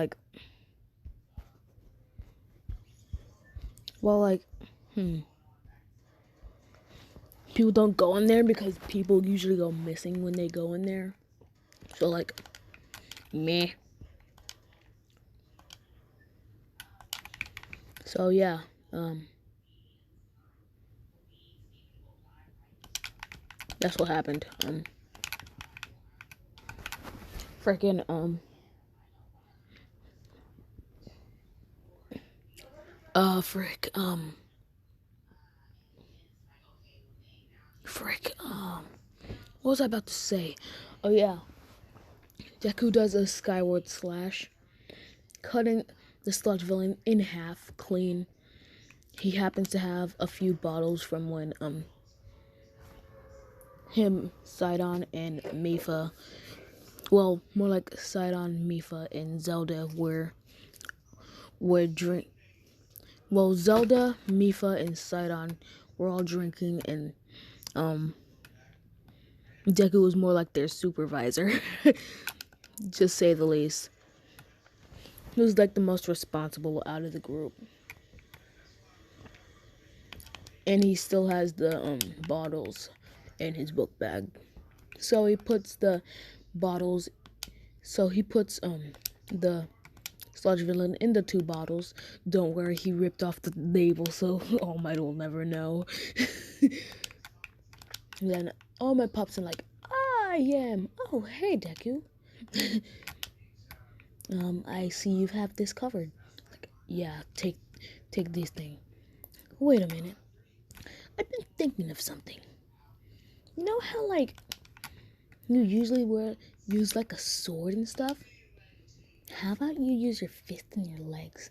A: people don't go in there because people usually go missing when they go in there. So like, meh. So yeah, that's what happened. Freaking what was I about to say? Oh yeah, Deku does a skyward slash, cutting the sludge villain in half clean. He happens to have a few bottles from when him, Sidon, and Mipha, well, more like Sidon, Mipha, and Zelda were drink. Well, Zelda, Mipha, and Sidon were all drinking, and Deku was more like their supervisor, just say the least. He was like the most responsible out of the group. And he still has the bottles in his book bag. So he puts the bottles, the sludge villain in the 2 bottles. Don't worry, he ripped off the label, so All Might will never know. And then All Might pops in like, I am. Oh, hey, Deku. I see you have this covered. Like, yeah, take this thing. Wait a minute. I've been thinking of something. You know how, like, you usually use like a sword and stuff? How about you use your fist and your legs?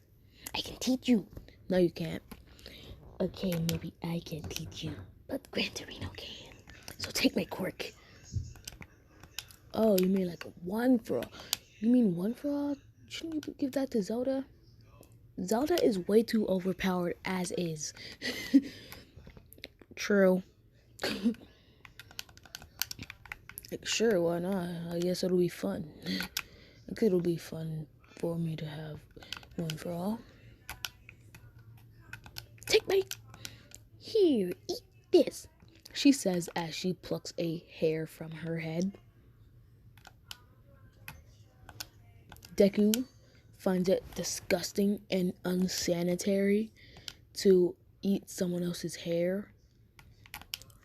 A: I can teach you. No, you can't. Okay, maybe I can teach you, but Gran Torino can. So take my quirk. Oh, you mean like one for all? You mean one for all? Shouldn't you give that to Zelda? Zelda is way too overpowered as is. True. Like, sure, why not? I guess it'll be fun. I think it'll be fun for me to have one for all. Take my... Here, eat this, she says as she plucks a hair from her head. Deku finds it disgusting and unsanitary to eat someone else's hair.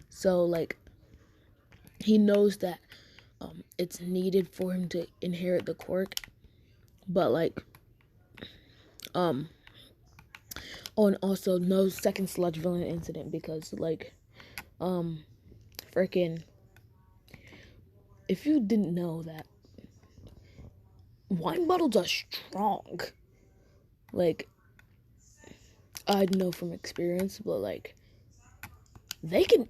A: So, like, he knows that it's needed for him to inherit the quirk. But, like, oh, and also no second sludge villain incident because, like, freaking, if you didn't know that, wine bottles are strong. Like, I know from experience, but, like, they can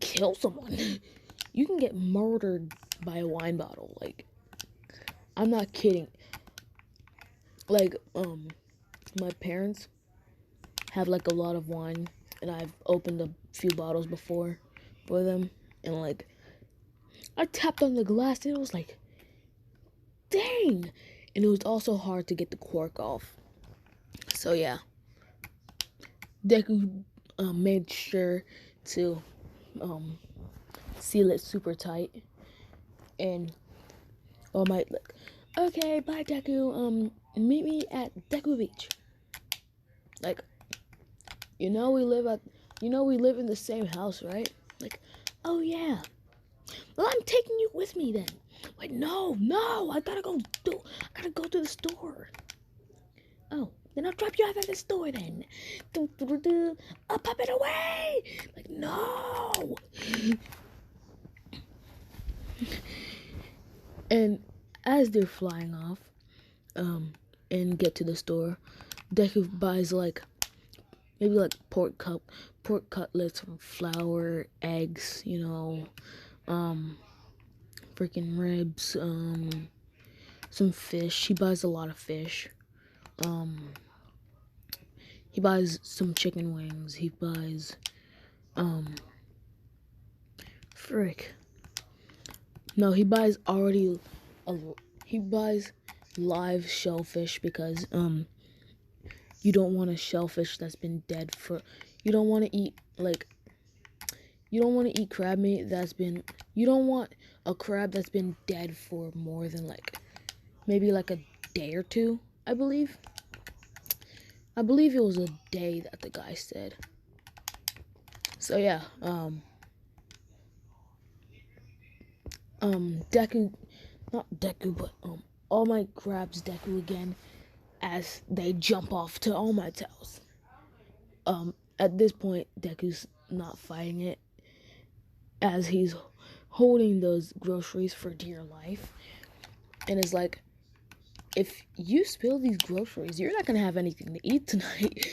A: kill someone. You can get murdered by a wine bottle. Like, I'm not kidding. Like, my parents have, like, a lot of wine, and I've opened a few bottles before for them, and, like, I tapped on the glass, and it was like, dang! And it was also hard to get the cork off. So, yeah. Deku made sure to seal it super tight. And All Might, like, okay, bye, Deku. Meet me at Deku Beach. Like, we live in the same house, right? Like, oh yeah. Well, I'm taking you with me then. Like, no, I gotta go to the store. Oh, then I'll drop you off at the store then. I'll pop it away. Like, no. And as they're flying off, and get to the store, Deku buys like maybe like pork cutlets from flour, eggs, freaking ribs, some fish. He buys a lot of fish. He buys some chicken wings. He buys, No, he buys live shellfish because, you don't want a shellfish that's been dead for, you don't want to eat crab meat you don't want a crab that's been dead for more than maybe a day or two, I believe. I believe it was a day that the guy said. So yeah, Deku, not Deku, but All Might grabs Deku again as they jump off to All Might's house. At this point, Deku's not fighting it, as he's holding those groceries for dear life, and is like, if you spill these groceries, you're not gonna have anything to eat tonight.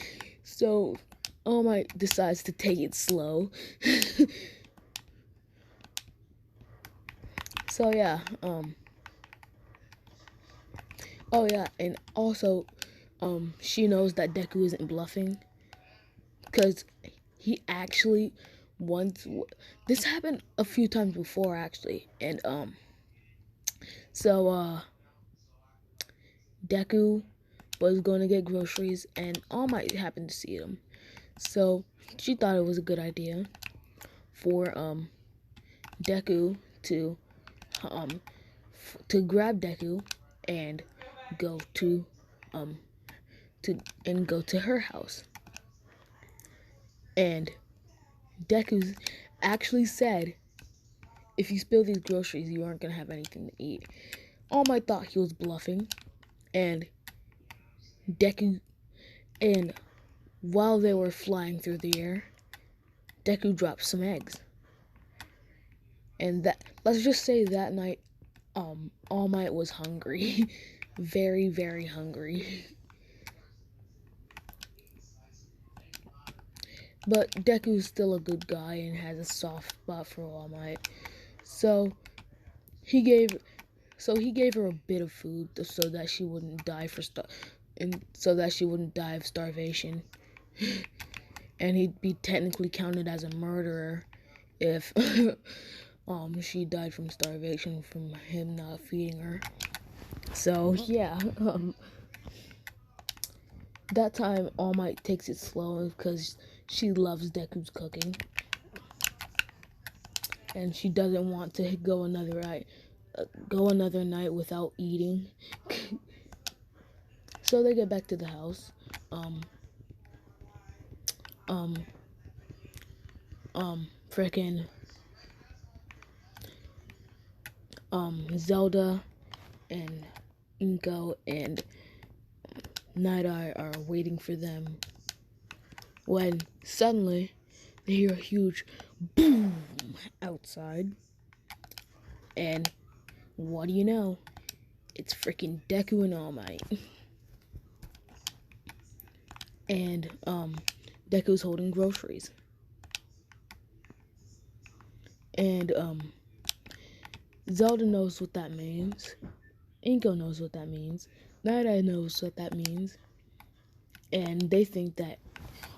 A: So All Might decides to take it slow. So yeah, oh yeah, and also, she knows that Deku isn't bluffing, because he actually this happened a few times before actually, and so Deku was going to get groceries, and All Might happened to see him, so she thought it was a good idea for Deku to grab Deku and go to go to her house. And Deku actually said, if you spill these groceries, you aren't gonna have anything to eat. All Might thought he was bluffing, and Deku, and while they were flying through the air, Deku dropped some eggs. And that, let's just say that night, All Might was hungry. Very, very hungry. But Deku's still a good guy and has a soft spot for All Might. So he gave her a bit of food so that she wouldn't die of starvation. And he'd be technically counted as a murderer if she died from starvation from him not feeding her. So yeah, that time All Might takes it slow because she loves Deku's cooking, and she doesn't want to go another night without eating. So they get back to the house. Frickin' Zelda and Inko and Night Eye are waiting for them when suddenly they hear a huge boom outside, and what do you know? It's freaking Deku and All Might. And Deku's holding groceries. And Zelda knows what that means. Inko knows what that means. Night Eye knows what that means. And they think that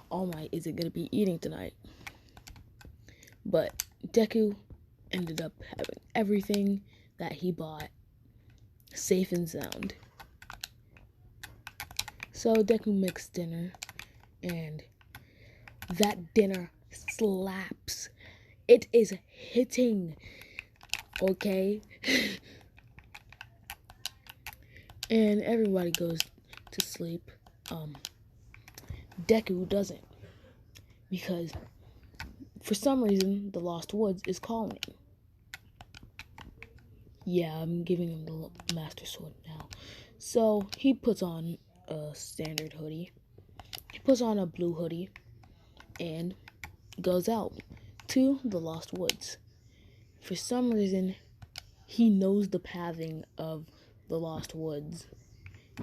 A: All Might isn't going to be eating tonight. But Deku ended up having everything that he bought safe and sound. So Deku makes dinner, and that dinner slaps. It is hitting, okay? And everybody goes to sleep. Deku doesn't, because for some reason the Lost Woods is calling. Yeah, I'm giving him the Master Sword now. So he puts on a standard hoodie. He puts on a blue hoodie and goes out to the Lost Woods. For some reason, he knows the pathing of the Lost Woods.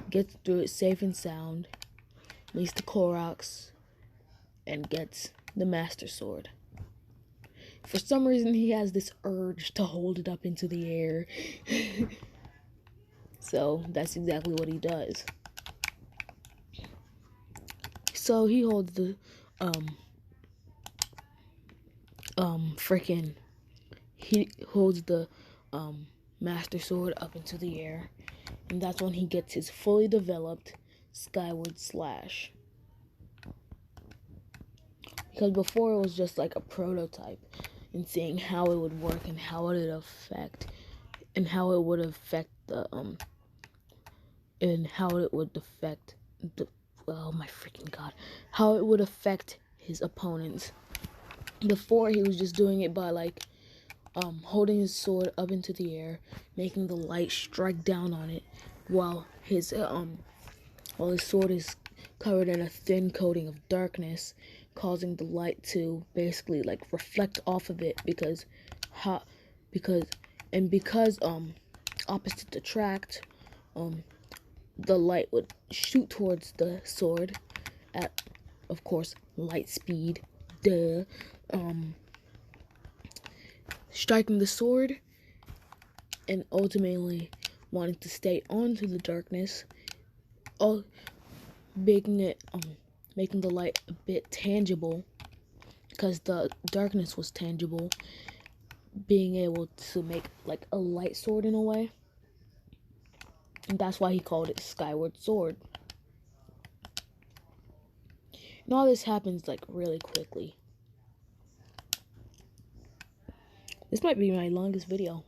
A: Gets through it safe and sound, meets the Koroks, and gets the Master Sword. For some reason, he has this urge to hold it up into the air. So that's exactly what he does. So he holds the he holds the Master Sword up into the air, and that's when he gets his fully developed Skyward Slash. Because before it was just like a prototype, and seeing how it would work and how it would affect the oh my freaking god, how it would affect his opponents. Before, he was just doing it by like holding his sword up into the air, making the light strike down on it, while his sword is covered in a thin coating of darkness, causing the light to basically like reflect off of it because opposites attract, the light would shoot towards the sword at, of course, light speed, striking the sword and ultimately wanting to stay onto the darkness, making the light a bit tangible, because the darkness was tangible, being able to make like a light sword in a way. And that's why he called it Skyward Sword. And all this happens like really quickly. This might be my longest video.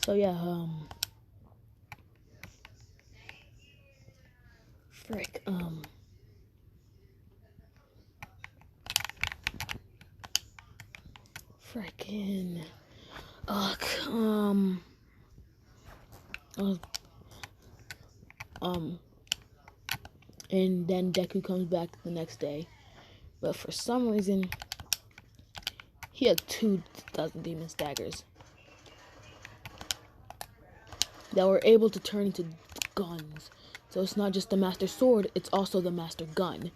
A: So yeah, frick, frickin', ugh, uh, and then Deku comes back the next day, but for some reason, he had 2,000 demon daggers that were able to turn into guns. So it's not just the master sword, it's also the master gun.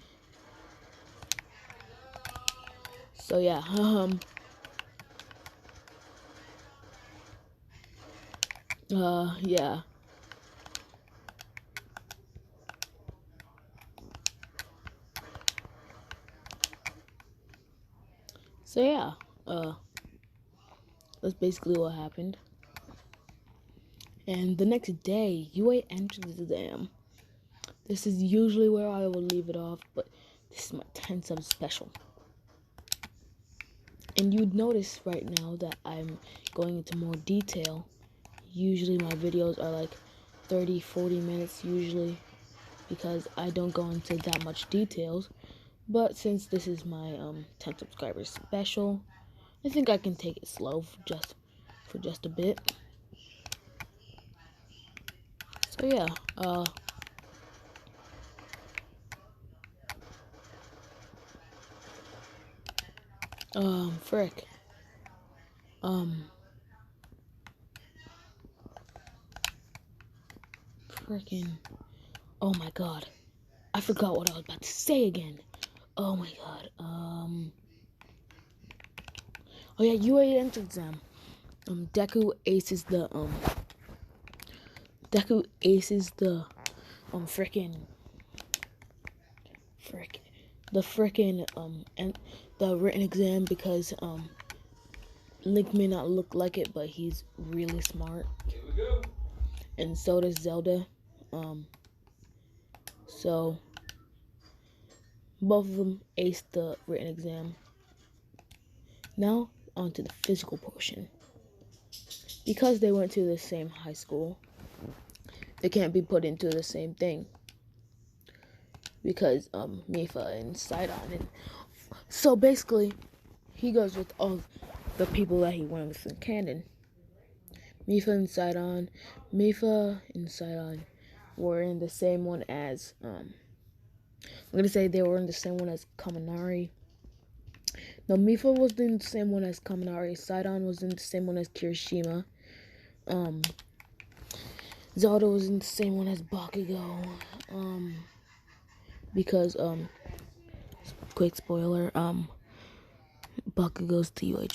A: So yeah, yeah. So yeah, that's basically what happened. And the next day, UA entrance exam. This is usually where I will leave it off, but this is my 10 sub special. And you'd notice right now that I'm going into more detail. Usually my videos are like 30-40 minutes usually, because I don't go into that much details. But since this is my 10 subscribers special, I think I can take it slow for just a bit. So yeah, frick. Frickin'. Oh my god. I forgot what I was about to say again. Oh my god. Oh yeah, UA entrance exam. Deku aces the frickin' and the written exam because Link may not look like it, but he's really smart. Here we go. And so does Zelda. So both of them aced the written exam. Now on to the physical portion. Because they went to the same high school, they can't be put into the same thing. Because Mifa and Sidon, and so basically he goes with all the people that he went with in canon. Mifa and Sidon were in the same one as I'm gonna say they were in the same one as Kaminari. No, Mifa was in the same one as Kaminari. Sidon was in the same one as Kirishima. Zelda was in the same one as Bakugo. Because quick spoiler, Bakugo's the UA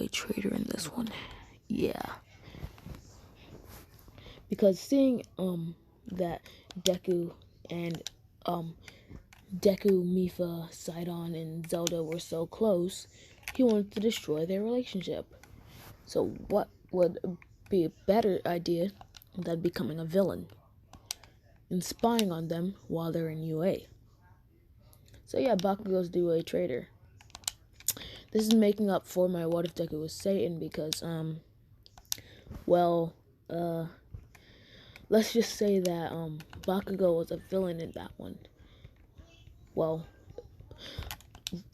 A: trader in this one. Yeah. Because seeing that Deku and Mifa, Sidon, and Zelda were so close, he wanted to destroy their relationship. So what would be a better idea than becoming a villain and spying on them while they're in UA? So yeah, Bakugo's the UA trader. This is making up for my what if Deku was Satan because let's just say that Bakugo was a villain in that one. Well,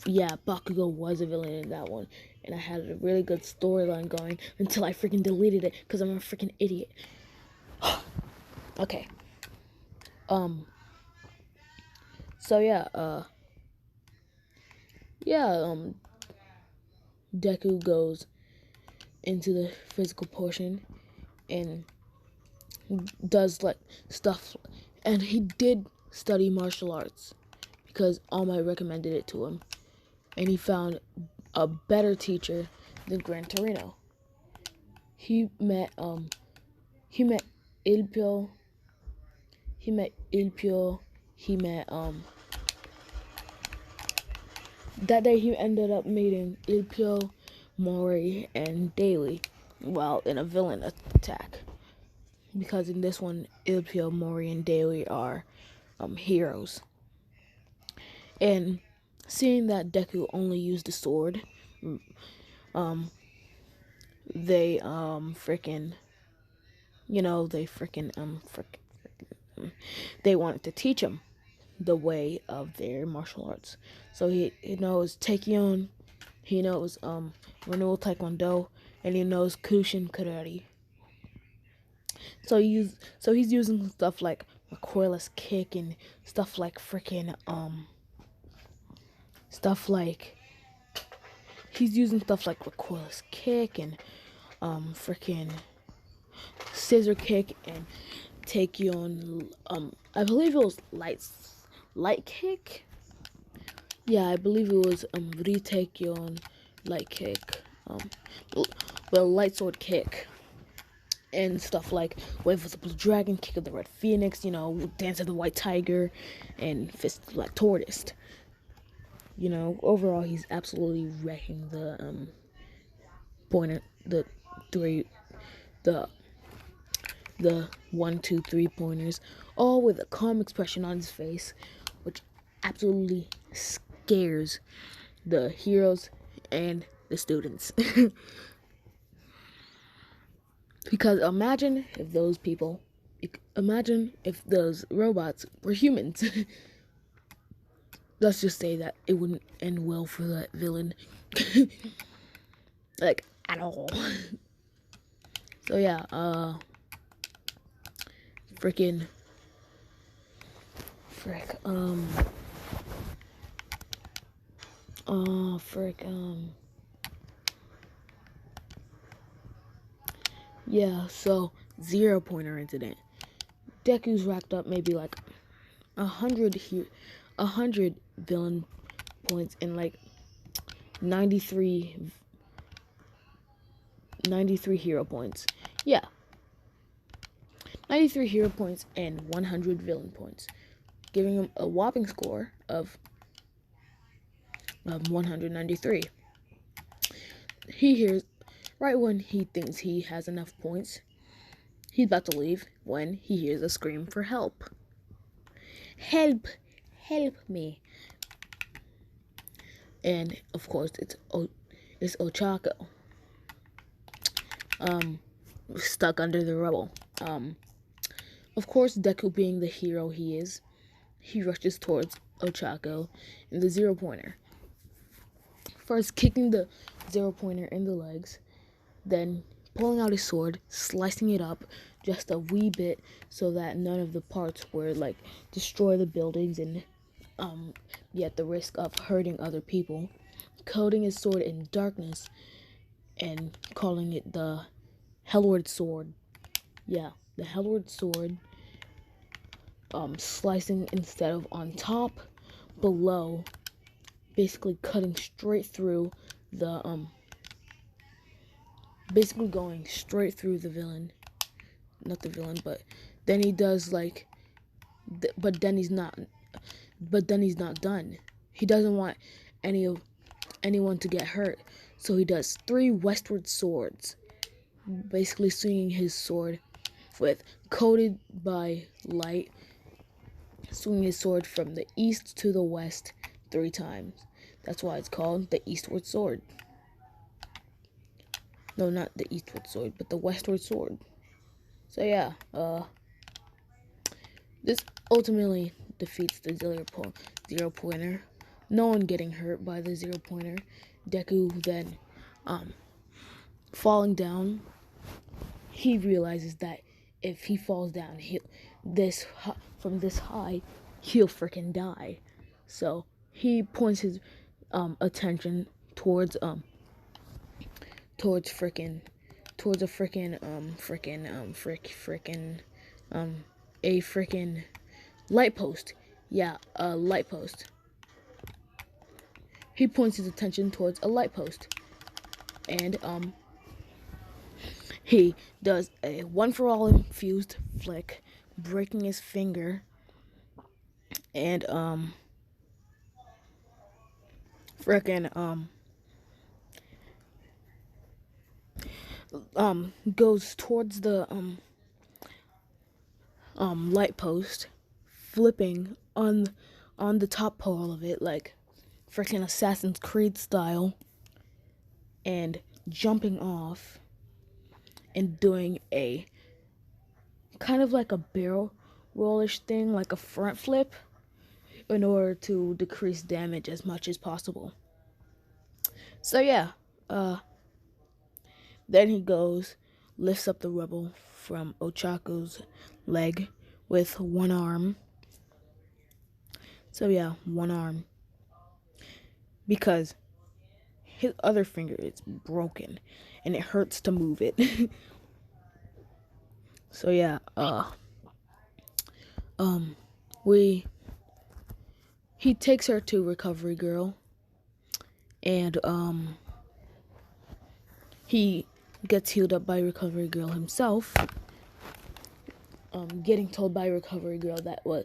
A: yeah, Bakugo was a villain in that one, and I had a really good storyline going until I freaking deleted it because I'm a freaking idiot. Okay. So Deku goes into the physical portion and does like stuff, and he did study martial arts because All Might recommended it to him, and he found a better teacher than Gran Torino. He met Ilpio. That day he ended up meeting Ilpio, Mori, and Daily while in a villain attack. Because in this one, Ilpio, Mori, and Daily are heroes. And seeing that Deku only used the sword, they freaking they they wanted to teach him the way of their martial arts. So he knows Taekyon, he knows renewal Taekwondo, and he knows Kushin Karate. So he's using stuff like recoilless kick and stuff like he's using stuff like recoilless kick and freaking scissor kick and Taekyon. I believe it was light kick. Yeah, I believe it was Taekyon light kick. Light sword kick. And stuff like Wave of the Blue Dragon, Kick of the Red Phoenix, Dance of the White Tiger, and Fist of the Black Tortoise. Overall, he's absolutely wrecking the pointer, the 1, 2, 3 pointers, all with a calm expression on his face, which absolutely scares the heroes and the students. Because imagine if those robots were humans. Let's just say that it wouldn't end well for that villain. Like, at all. So yeah, yeah, so 0-pointer incident. Deku's racked up maybe like 100 villain points and like 93 hero points. Yeah. 93 hero points and 100 villain points, giving him a whopping score of 193. He hears, right when he thinks he has enough points, he's about to leave when he hears a scream for help. Help! Help me! And of course, it's Ochako. Stuck under the rubble. Of course, Deku, being the hero he is, he rushes towards Ochako and the 0-pointer. First, kicking the 0-pointer in the legs, then pulling out his sword, slicing it up just a wee bit so that none of the parts would like destroy the buildings and be at the risk of hurting other people. Coating his sword in darkness and calling it the Hellward Sword. Yeah, the Hellward Sword. Slicing instead of on top, below, basically cutting straight through the basically going straight through the villain. Not the villain, but then he does like but then he's not done. He doesn't want anyone to get hurt, so he does 3 westward swords, basically swinging his sword with coated by light, swinging his sword from the east to the west 3 times. That's why it's called the eastward sword. No, not the eastward sword, but the westward sword. So yeah, this ultimately defeats the 0-pointer. No one getting hurt by the 0-pointer. Deku then, falling down, he realizes that if he falls down from this high, he'll freaking die. So he points his attention towards a light post. Yeah, a light post. He points his attention towards a light post, and he does a one-for-all infused flick, breaking his finger, and goes towards the light post, flipping on the top pole of it, like freaking Assassin's Creed style and jumping off and doing a kind of like a barrel rollish thing, like a front flip, in order to decrease damage as much as possible. So yeah, then he goes, lifts up the rubble from Ochako's leg with one arm. So yeah, one arm. Because his other finger is broken and it hurts to move it. So yeah, he takes her to Recovery Girl, and he gets healed up by Recovery Girl himself. Getting told by Recovery Girl that was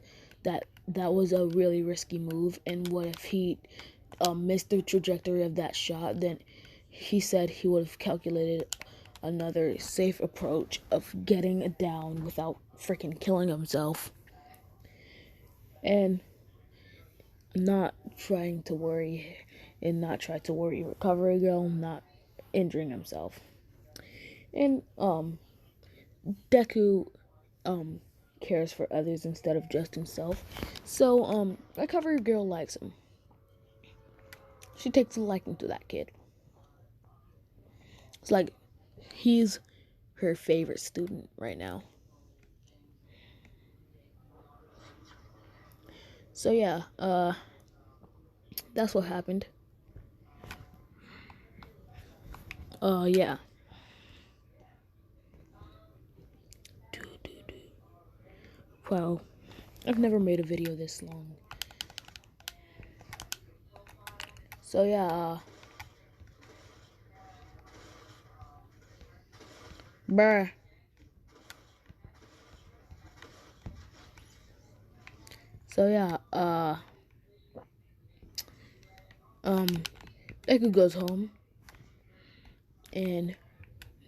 A: a really risky move, and what if he missed the trajectory of that shot? Then he said he would have calculated another safe approach of getting down without freaking killing himself, and not trying to worry Recovery Girl, not injuring himself. And Deku cares for others instead of just himself. So Recovery Girl likes him. She takes a liking to that kid. It's like he's her favorite student right now. So yeah, that's what happened. Yeah. Wow, I've never made a video this long. So yeah, bruh. So yeah, Deku goes home and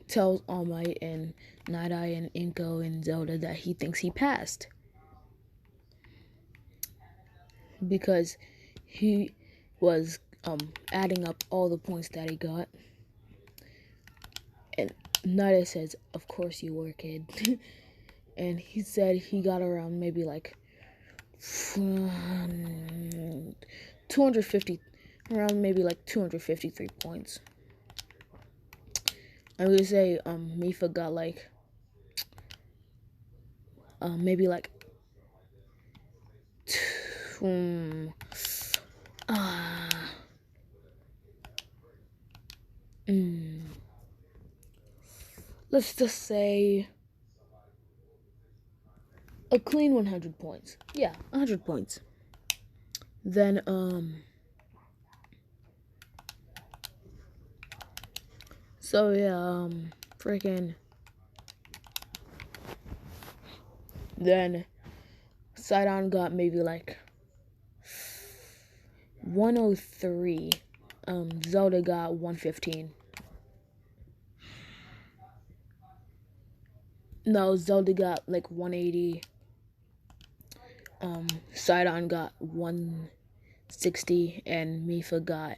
A: tells All Might and Night Eye and Inko and Zelda that he thinks he passed. Because he was adding up all the points that he got. And Night Eye says, "Of course you were, kid." And he said he got around maybe like 250, around maybe like 253 points. I'm gonna say Mifa got like maybe like let's just say a clean 100 points. Yeah, 100 points. Then so yeah, freaking then Sidon got maybe like 103. Zelda got 115. No, Zelda got like 180. Sidon got 160 and Mifa got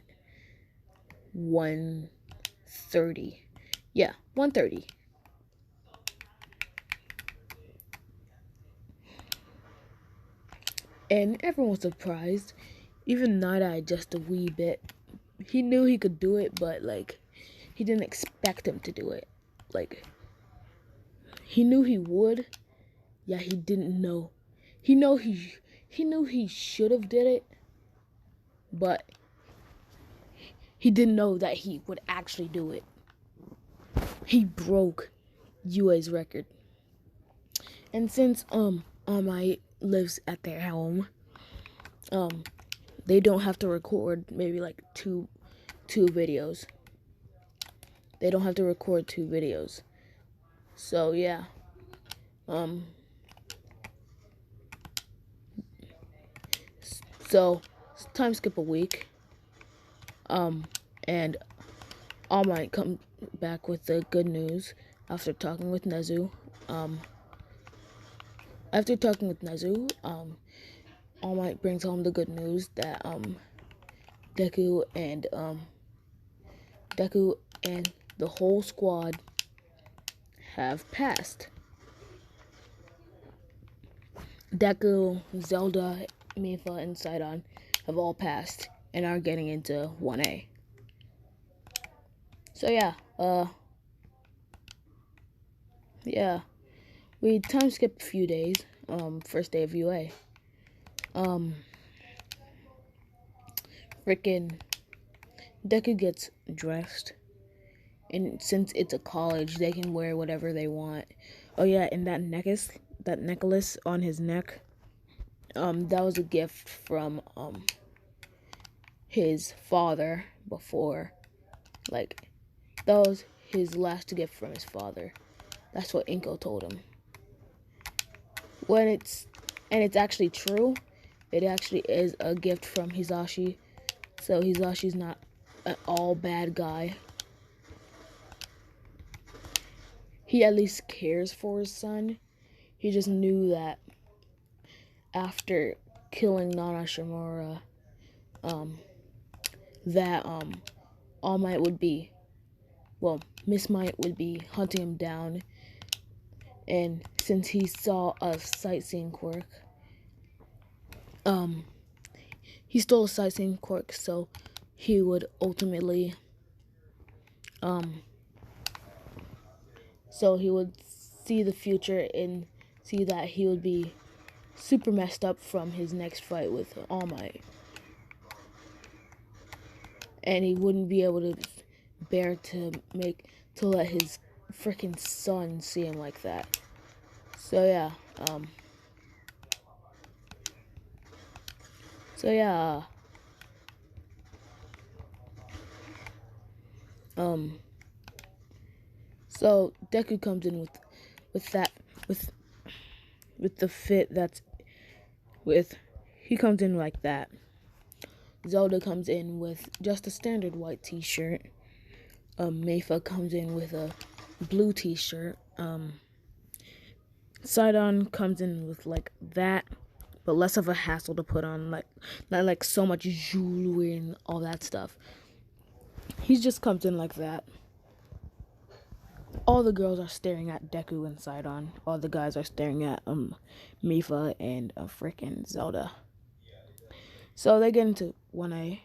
A: 130. Yeah, 130. And everyone was surprised. Even Night Eye just a wee bit. He knew he could do it, but like he didn't expect him to do it. Like he knew he would. Yeah, he didn't know. He knew he should have did it, but he didn't know that he would actually do it. He broke UA's record. And since All Might lives at their home, they don't have to record maybe like two videos. They don't have to record 2 videos. So yeah. So time skip a week. And All Might come back with the good news after talking with Nezu. After talking with Nezu, All Might brings home the good news that Deku and the whole squad have passed. Deku, Zelda, Mifa, and Sidon have all passed and are getting into 1A. So yeah, we time skipped a few days. First day of UA. Frickin' Deku gets dressed, and since it's a college, they can wear whatever they want. Oh yeah, and that necklace on his neck, that was a gift from his father before, like, that was his last gift from his father. That's what Inko told him. It's actually true. It actually is a gift from Hisashi. So Hisashi's not an all bad guy. He at least cares for his son. He just knew that after killing Nana Shimura, that All Might would be, well, Miss Might would be hunting him down. And since he saw a sightseeing quirk, he stole a sightseeing quirk, so he would ultimately, so he would see the future and see that he would be super messed up from his next fight with All Might. And he wouldn't be able to bear to let his freaking son see him like that. So yeah, so Deku comes in with the fit that's with, he comes in like that. Zelda comes in with just a standard white t-shirt. Meifa comes in with a blue t-shirt. Sidon comes in with like that, but less of a hassle to put on, like not like so much jewelry and all that stuff. He just comes in like that. All the girls are staring at Deku and Sidon. All the guys are staring at Meifa and freaking Zelda. So they get into 1A,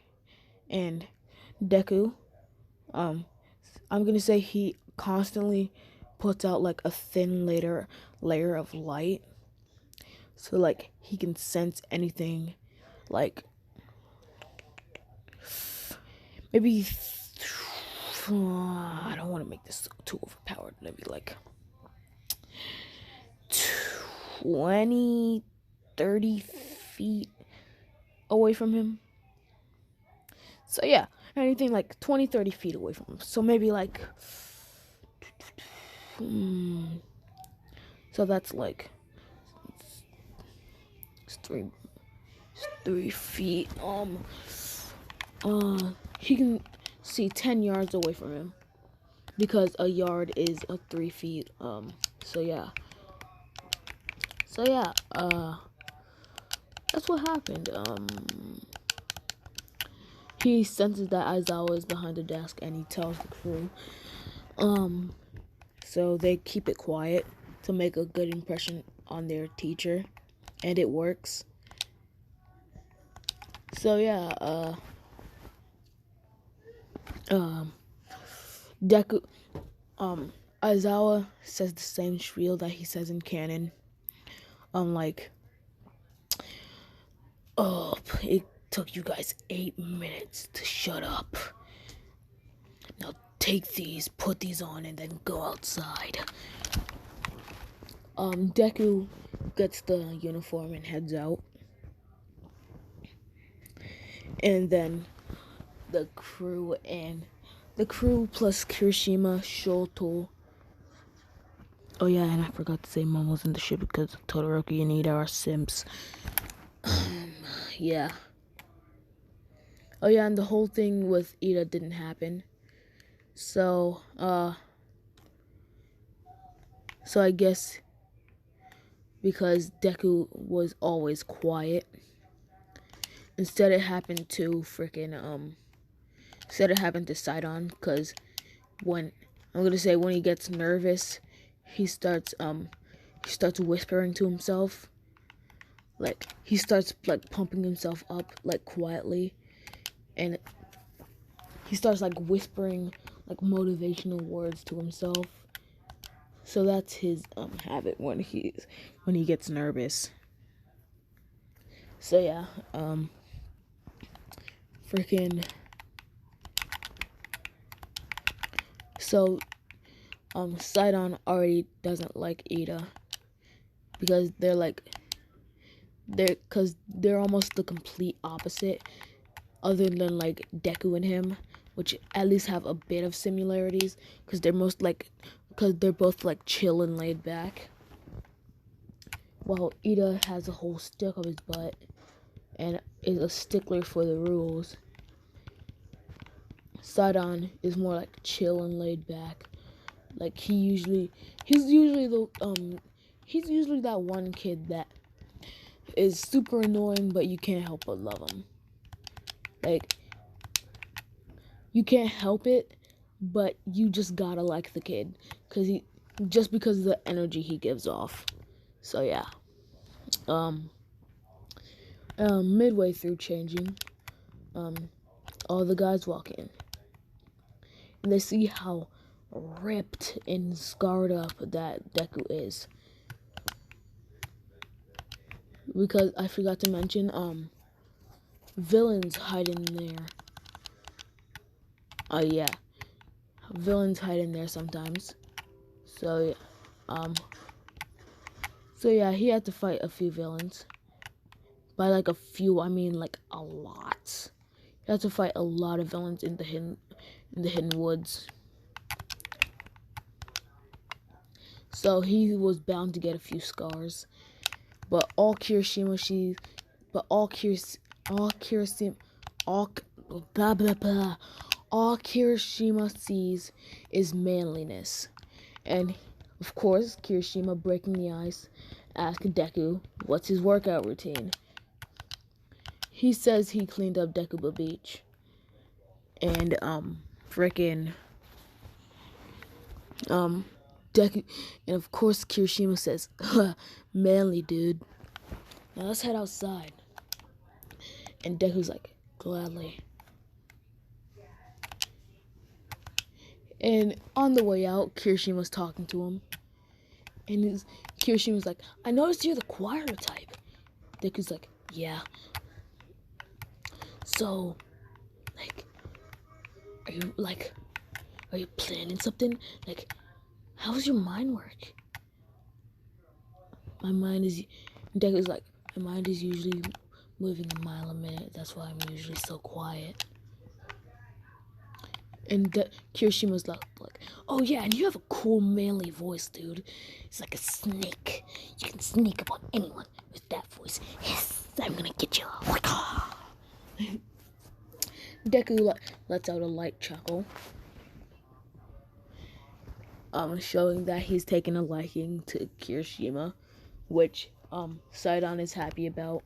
A: and Deku, I'm gonna say he constantly puts out like a thin layer of light, so like he can sense anything, like maybe I don't want to make this too overpowered. Maybe like 20, 30 feet away from him. So yeah, anything like 20, 30 feet away from him. So maybe like, so that's like, it's 3 feet. He can see 10 yards away from him, because a yard is 3 feet. So yeah, that's what happened. He senses that Aizawa is behind the desk, and he tells the crew. So they keep it quiet to make a good impression on their teacher, and it works. So yeah, Deku, Aizawa says the same spiel that he says in canon. Like, oh, it took you guys 8 minutes to shut up. Now take these, put these on, and then go outside. Deku gets the uniform and heads out. And then the crew plus Kirishima, Shoto. Oh yeah, and I forgot to say Momo's in the ship because Todoroki and Ida are simps. Yeah. Oh yeah, and the whole thing with Ida didn't happen. So I guess because Deku was always quiet, instead it happened to Sidon, because when when he gets nervous, he starts whispering to himself. Like, he starts like pumping himself up like quietly, and he starts like whispering like motivational words to himself. So that's his habit when he gets nervous. So yeah, freaking so Sidon already doesn't like Ida, because they're almost the complete opposite, other than like Deku and him, which at least have a bit of similarities, because they're both like chill and laid back, while Ida has a whole stick up his butt and is a stickler for the rules. Sidon is more like chill and laid back. Like, he's usually that one kid that is super annoying, but you can't help but love him. Like, you can't help it, but you just gotta like the kid, because of the energy he gives off. So yeah. Midway through changing, all the guys walk in, and they see how ripped and scarred up that Deku is. Because I forgot to mention, villains hide in there. Yeah. Villains hide in there sometimes. So yeah, he had to fight a few villains. By like a few, I mean like a lot. He had to fight a lot of villains in the hidden woods. So he was bound to get a few scars. But all Kirishima sees is manliness. And of course, Kirishima, breaking the ice, asks Deku what's his workout routine. He says he cleaned up Deku Beach. And Deku, and of course Kirishima says, manly, dude. Now let's head outside. And Deku's like, gladly. And on the way out, Kirishima's talking to him. And Kirishima's like, I noticed you're the choir type. Deku's like, yeah. So, like, are you planning something? Like, how's your mind work? Deku's like, my mind is usually moving a mile a minute. That's why I'm usually so quiet. And Kirishima's like, oh yeah, and you have a cool manly voice, dude. It's like a snake. You can sneak up on anyone with that voice. Yes, I'm gonna get you. Deku lets out a light chuckle, showing that he's taken a liking to Kirishima, which Sidon is happy about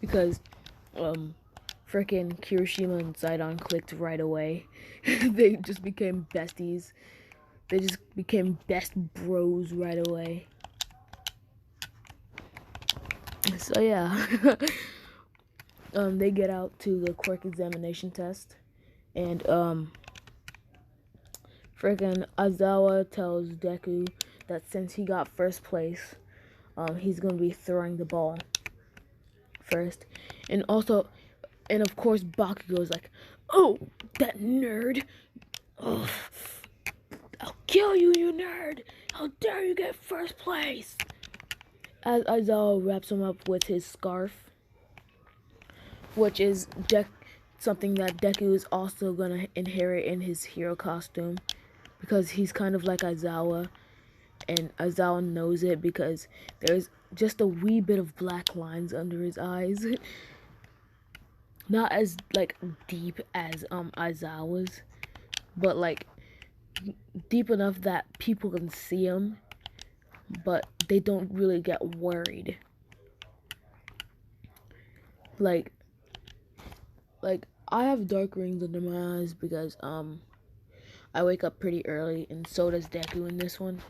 A: because freaking Kirishima and Sidon clicked right away. They just became besties. They just became best bros right away. So yeah. They get out to the quirk examination test, and freaking Aizawa tells Deku that since he got first place, he's gonna be throwing the ball first. And of course Bakugo's like, oh, that nerd. Ugh. I'll kill you, you nerd. How dare you get first place? As Aizawa wraps him up with his scarf, which is something that Deku is also gonna inherit in his hero costume, because he's kind of like Aizawa, and Aizawa knows it because there's just a wee bit of black lines under his eyes. Not as like deep as Aizawa's, but like deep enough that people can see him, but they don't really get worried. Like, like, I have dark rings under my eyes because I wake up pretty early, and so does Deku in this one.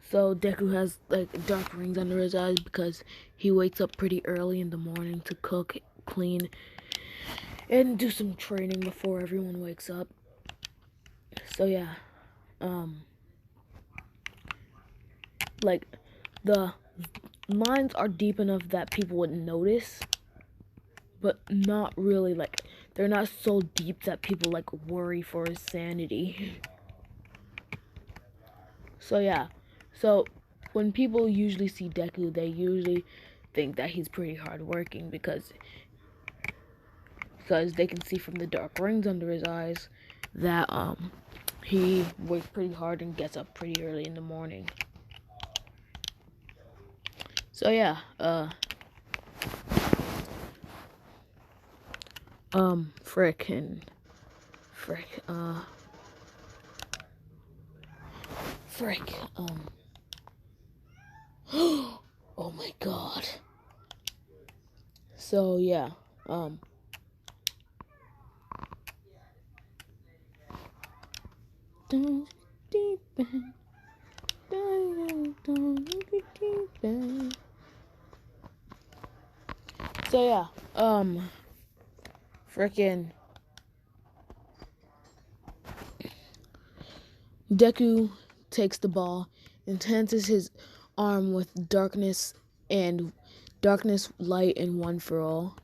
A: So Deku has like dark rings under his eyes because he wakes up pretty early in the morning to cook, clean, and do some training before everyone wakes up. So yeah, like the lines are deep enough that people would notice, but not really, like they're not so deep that people like worry for his sanity. So yeah, so when people usually see Deku, they usually think that he's pretty hardworking because they can see from the dark rings under his eyes that he works pretty hard and gets up pretty early in the morning. So yeah, frick, oh my god. So yeah, so yeah, frickin' Deku takes the ball, enhances his arm with darkness, light, and one for all,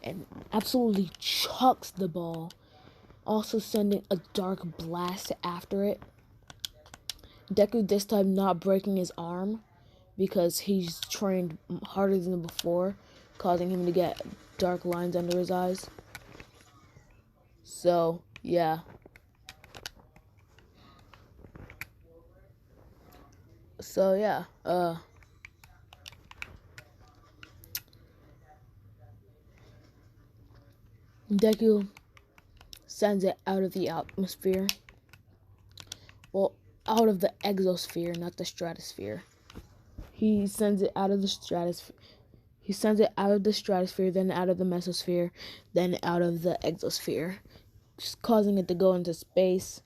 A: and absolutely chucks the ball, also sending a dark blast after it. Deku this time not breaking his arm because he's trained harder than before, causing him to get dark lines under his eyes. So, yeah. So, yeah. Deku sends it out of the atmosphere. Well, out of the exosphere, not the stratosphere. He sends it out of the stratosphere. He sends it out of the stratosphere, then out of the mesosphere, then out of the exosphere, just causing it to go into space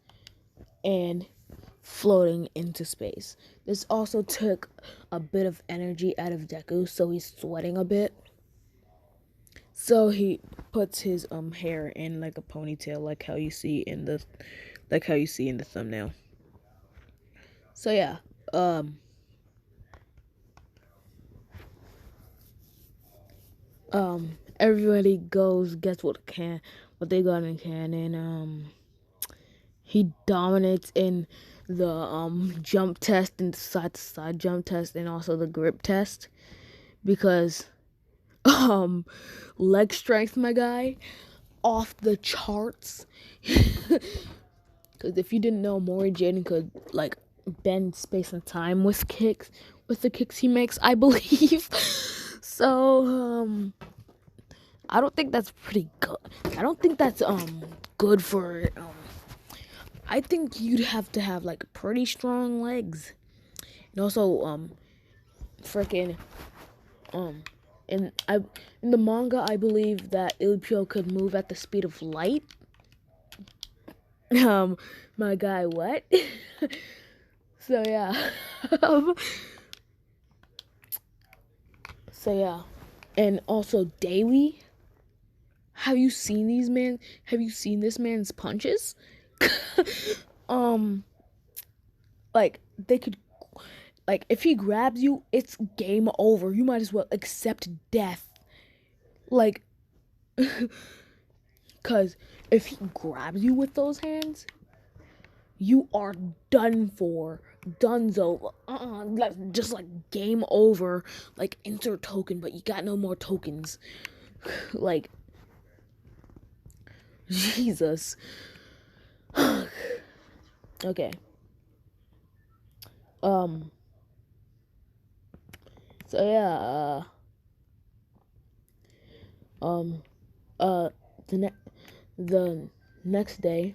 A: and floating into space. This also took a bit of energy out of Deku, so he's sweating a bit. So he puts his hair in like a ponytail, like how you see in the thumbnail. So yeah, everybody gets what they got in cannon. He dominates in the jump test and the side to side jump test and also the grip test because leg strength, my guy, off the charts. Because if you didn't know, Mori Jaden could like bend space and time with the kicks he makes, I believe. So I don't think that's pretty good. I don't think that's good for I think you'd have to have like pretty strong legs. And also freaking in the manga I believe that Ilpio could move at the speed of light. My guy, what? So yeah. So yeah. And also Dewi. Have you seen this man's punches? Like they could, like if he grabs you, it's game over. You might as well accept death. Like, cause if he grabs you with those hands, you are done for, dunzo. Just like game over. Like insert token, but you got no more tokens. Like, Jesus. Okay. So yeah. The next day,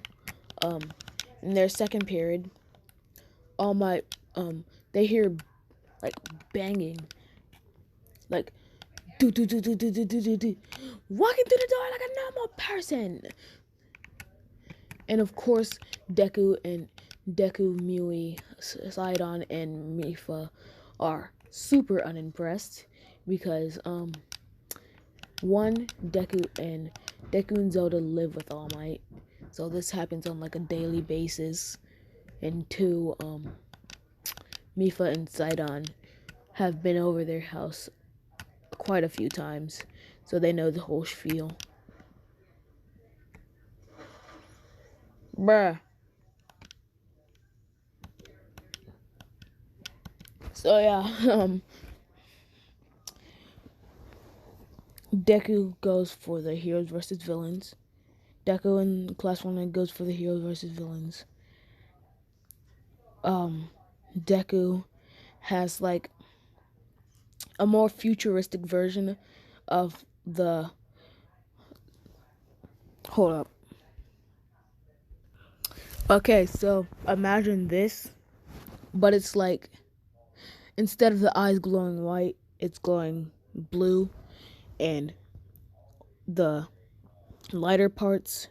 A: in their second period, they hear like banging, like walking through the door like a normal person. And of course, Deku, Mui, Sidon, and Mifa are super unimpressed because one, Deku and Zelda live with All Might, so this happens on like a daily basis. And two, Mifa and Sidon have been over their house quite a few times, so they know the whole spiel. Bruh. So yeah, Deku goes for the heroes versus villains. Deku in Class 1 goes for the heroes versus villains. Deku has like a more futuristic version of the. Hold up. Okay, so imagine this, but it's like instead of the eyes glowing white, it's glowing blue, and the lighter parts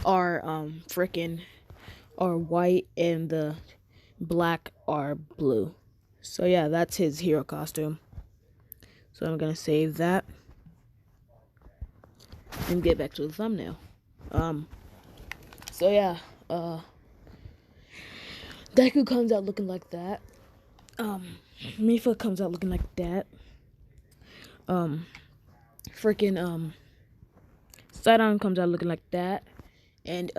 A: are are white, and the black are blue. So yeah, that's his hero costume. So I'm gonna save that and get back to the thumbnail. So yeah, Deku comes out looking like that. Mifa comes out looking like that. Sidon comes out looking like that. And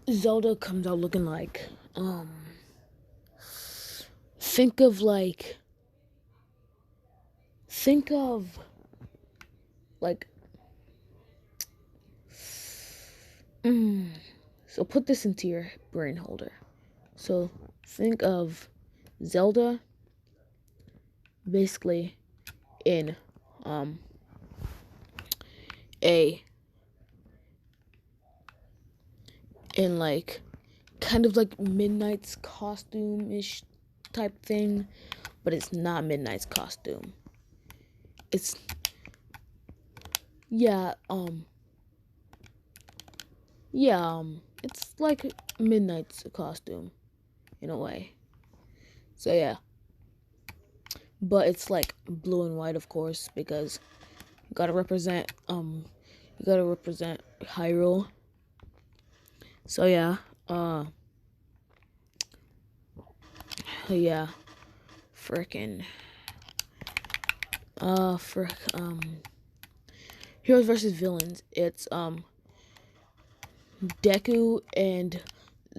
A: Zelda comes out looking like think of like so put this into your brain holder. So think of Zelda basically in like kind of like Midnight's costume-ish type thing, but it's not Midnight's costume. It's it's like Midnight's costume in a way. So yeah. But it's like blue and white, of course, because you gotta represent Hyrule. So yeah, heroes versus villains. It's Deku and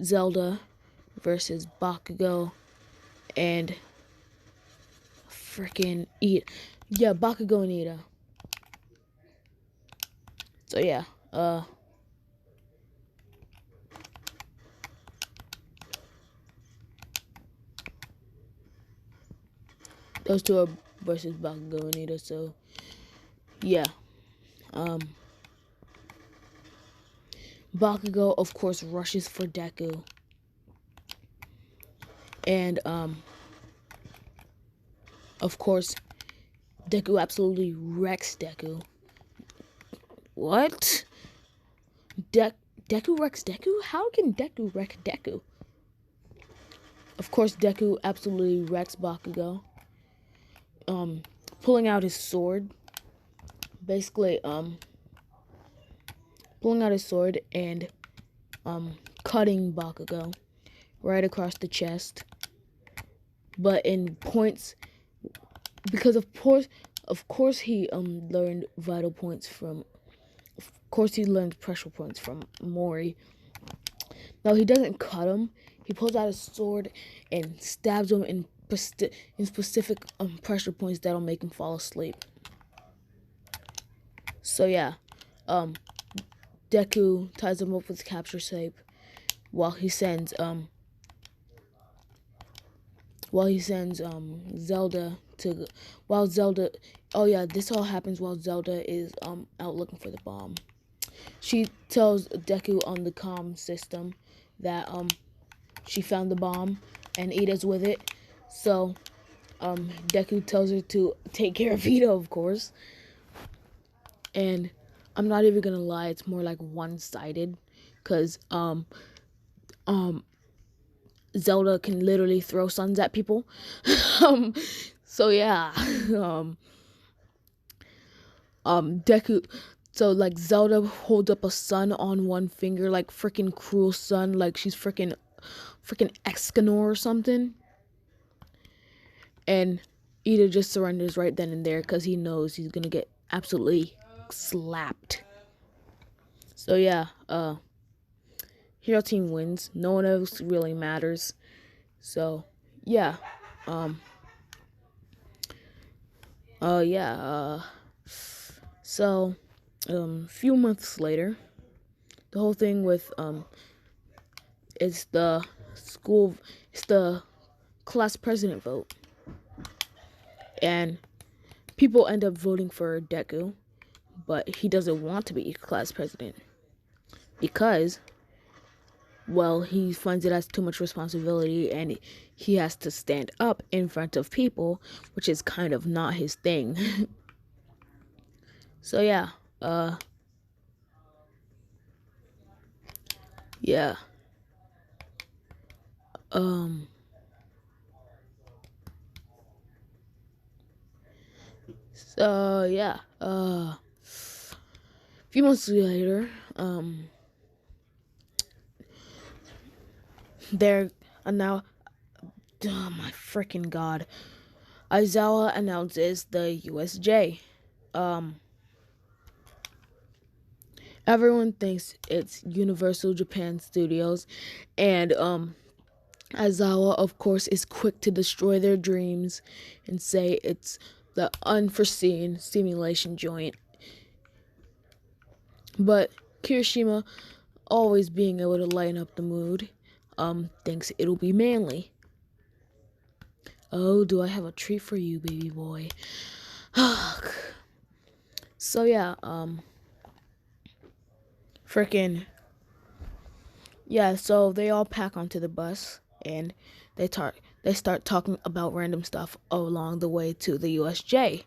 A: Zelda versus Bakugo and Bakugo and Ida. So yeah, those two are versus Bakugo and Ida. So yeah, Bakugo of course rushes for Deku, and of course Deku absolutely wrecks Deku. What? Deku wrecks Deku? How can Deku wreck Deku? Of course, Deku absolutely wrecks Bakugo. Pulling out his sword. Basically, pulling out his sword and, cutting Bakugo right across the chest. But in points, because of course he, learned vital points from, of course he learned pressure points from Mori. Now he doesn't cut him. He pulls out his sword and stabs him in specific pressure points that'll make him fall asleep. So yeah, Deku ties him up with capture tape while he sends Zelda to oh yeah, this all happens while Zelda is out looking for the bomb. She tells Deku on the comm system that she found the bomb and Ida's with it. So Deku tells her to take care of Ida, of course. And I'm not even gonna lie, it's more like one-sided, because Zelda can literally throw suns at people. So yeah. Deku, so like Zelda holds up a sun on one finger, like freaking cruel sun, like she's freaking Escanor or something. And Ida just surrenders right then and there because he knows he's gonna get absolutely slapped. So yeah, Hero Team wins. No one else really matters. So yeah, so a few months later, the whole thing with it's the class president vote, and people end up voting for Deku, but he doesn't want to be class president because, well, he finds it as too much responsibility and he has to stand up in front of people, which is kind of not his thing. So yeah, yeah. So yeah, a few months later, they're now, oh my freaking god, Aizawa announces the USJ. Everyone thinks it's Universal Japan Studios, and Aizawa, of course, is quick to destroy their dreams and say it's the unforeseen simulation joint. But Kirishima, always being able to lighten up the mood, thinks it'll be manly. Oh, do I have a treat for you, baby boy? So yeah, so they all pack onto the bus and they start talking about random stuff along the way to the USJ.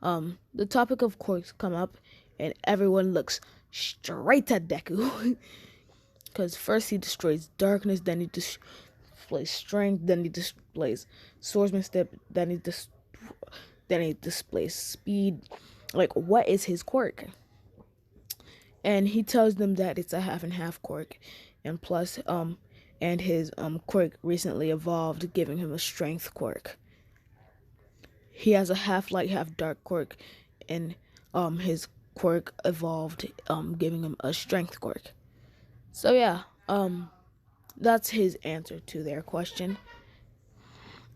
A: The topic of quirks come up and everyone looks straight at Deku. Because first he destroys darkness, then he displays strength, then he displays swordsmanship, then he displays speed. Like, what is his quirk? And he tells them that it's a half and half quirk, and plus, and his quirk recently evolved, giving him a strength quirk. He has a half light, half dark quirk, and his quirk evolved, giving him a strength quirk. So yeah, that's his answer to their question.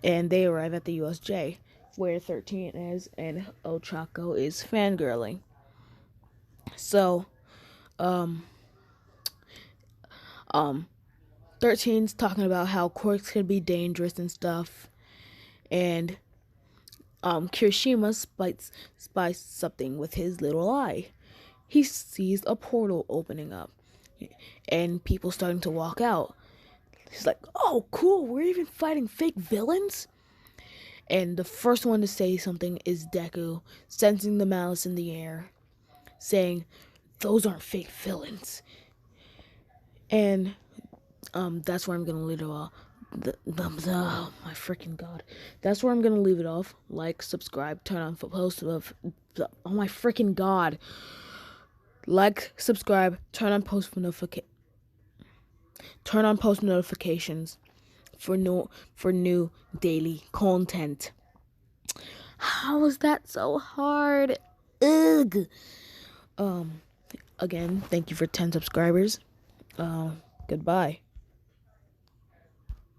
A: And they arrive at the USJ, where 13 is, and Ochako is fangirling. So, 13's talking about how quirks can be dangerous and stuff, and Kirishima spies something with his little eye. He sees a portal opening up, and people starting to walk out. He's like, "Oh, cool! We're even fighting fake villains." And the first one to say something is Deku, sensing the malice in the air, saying, "Those aren't fake villains." And that's where I'm gonna leave it off. Oh my freaking god! That's where I'm gonna leave it off. Like, subscribe, turn on post of. Oh my freaking god! Like, subscribe, turn on post notifications for new daily content. How is that so hard? Ugh. Again, thank you for 10 subscribers. Goodbye.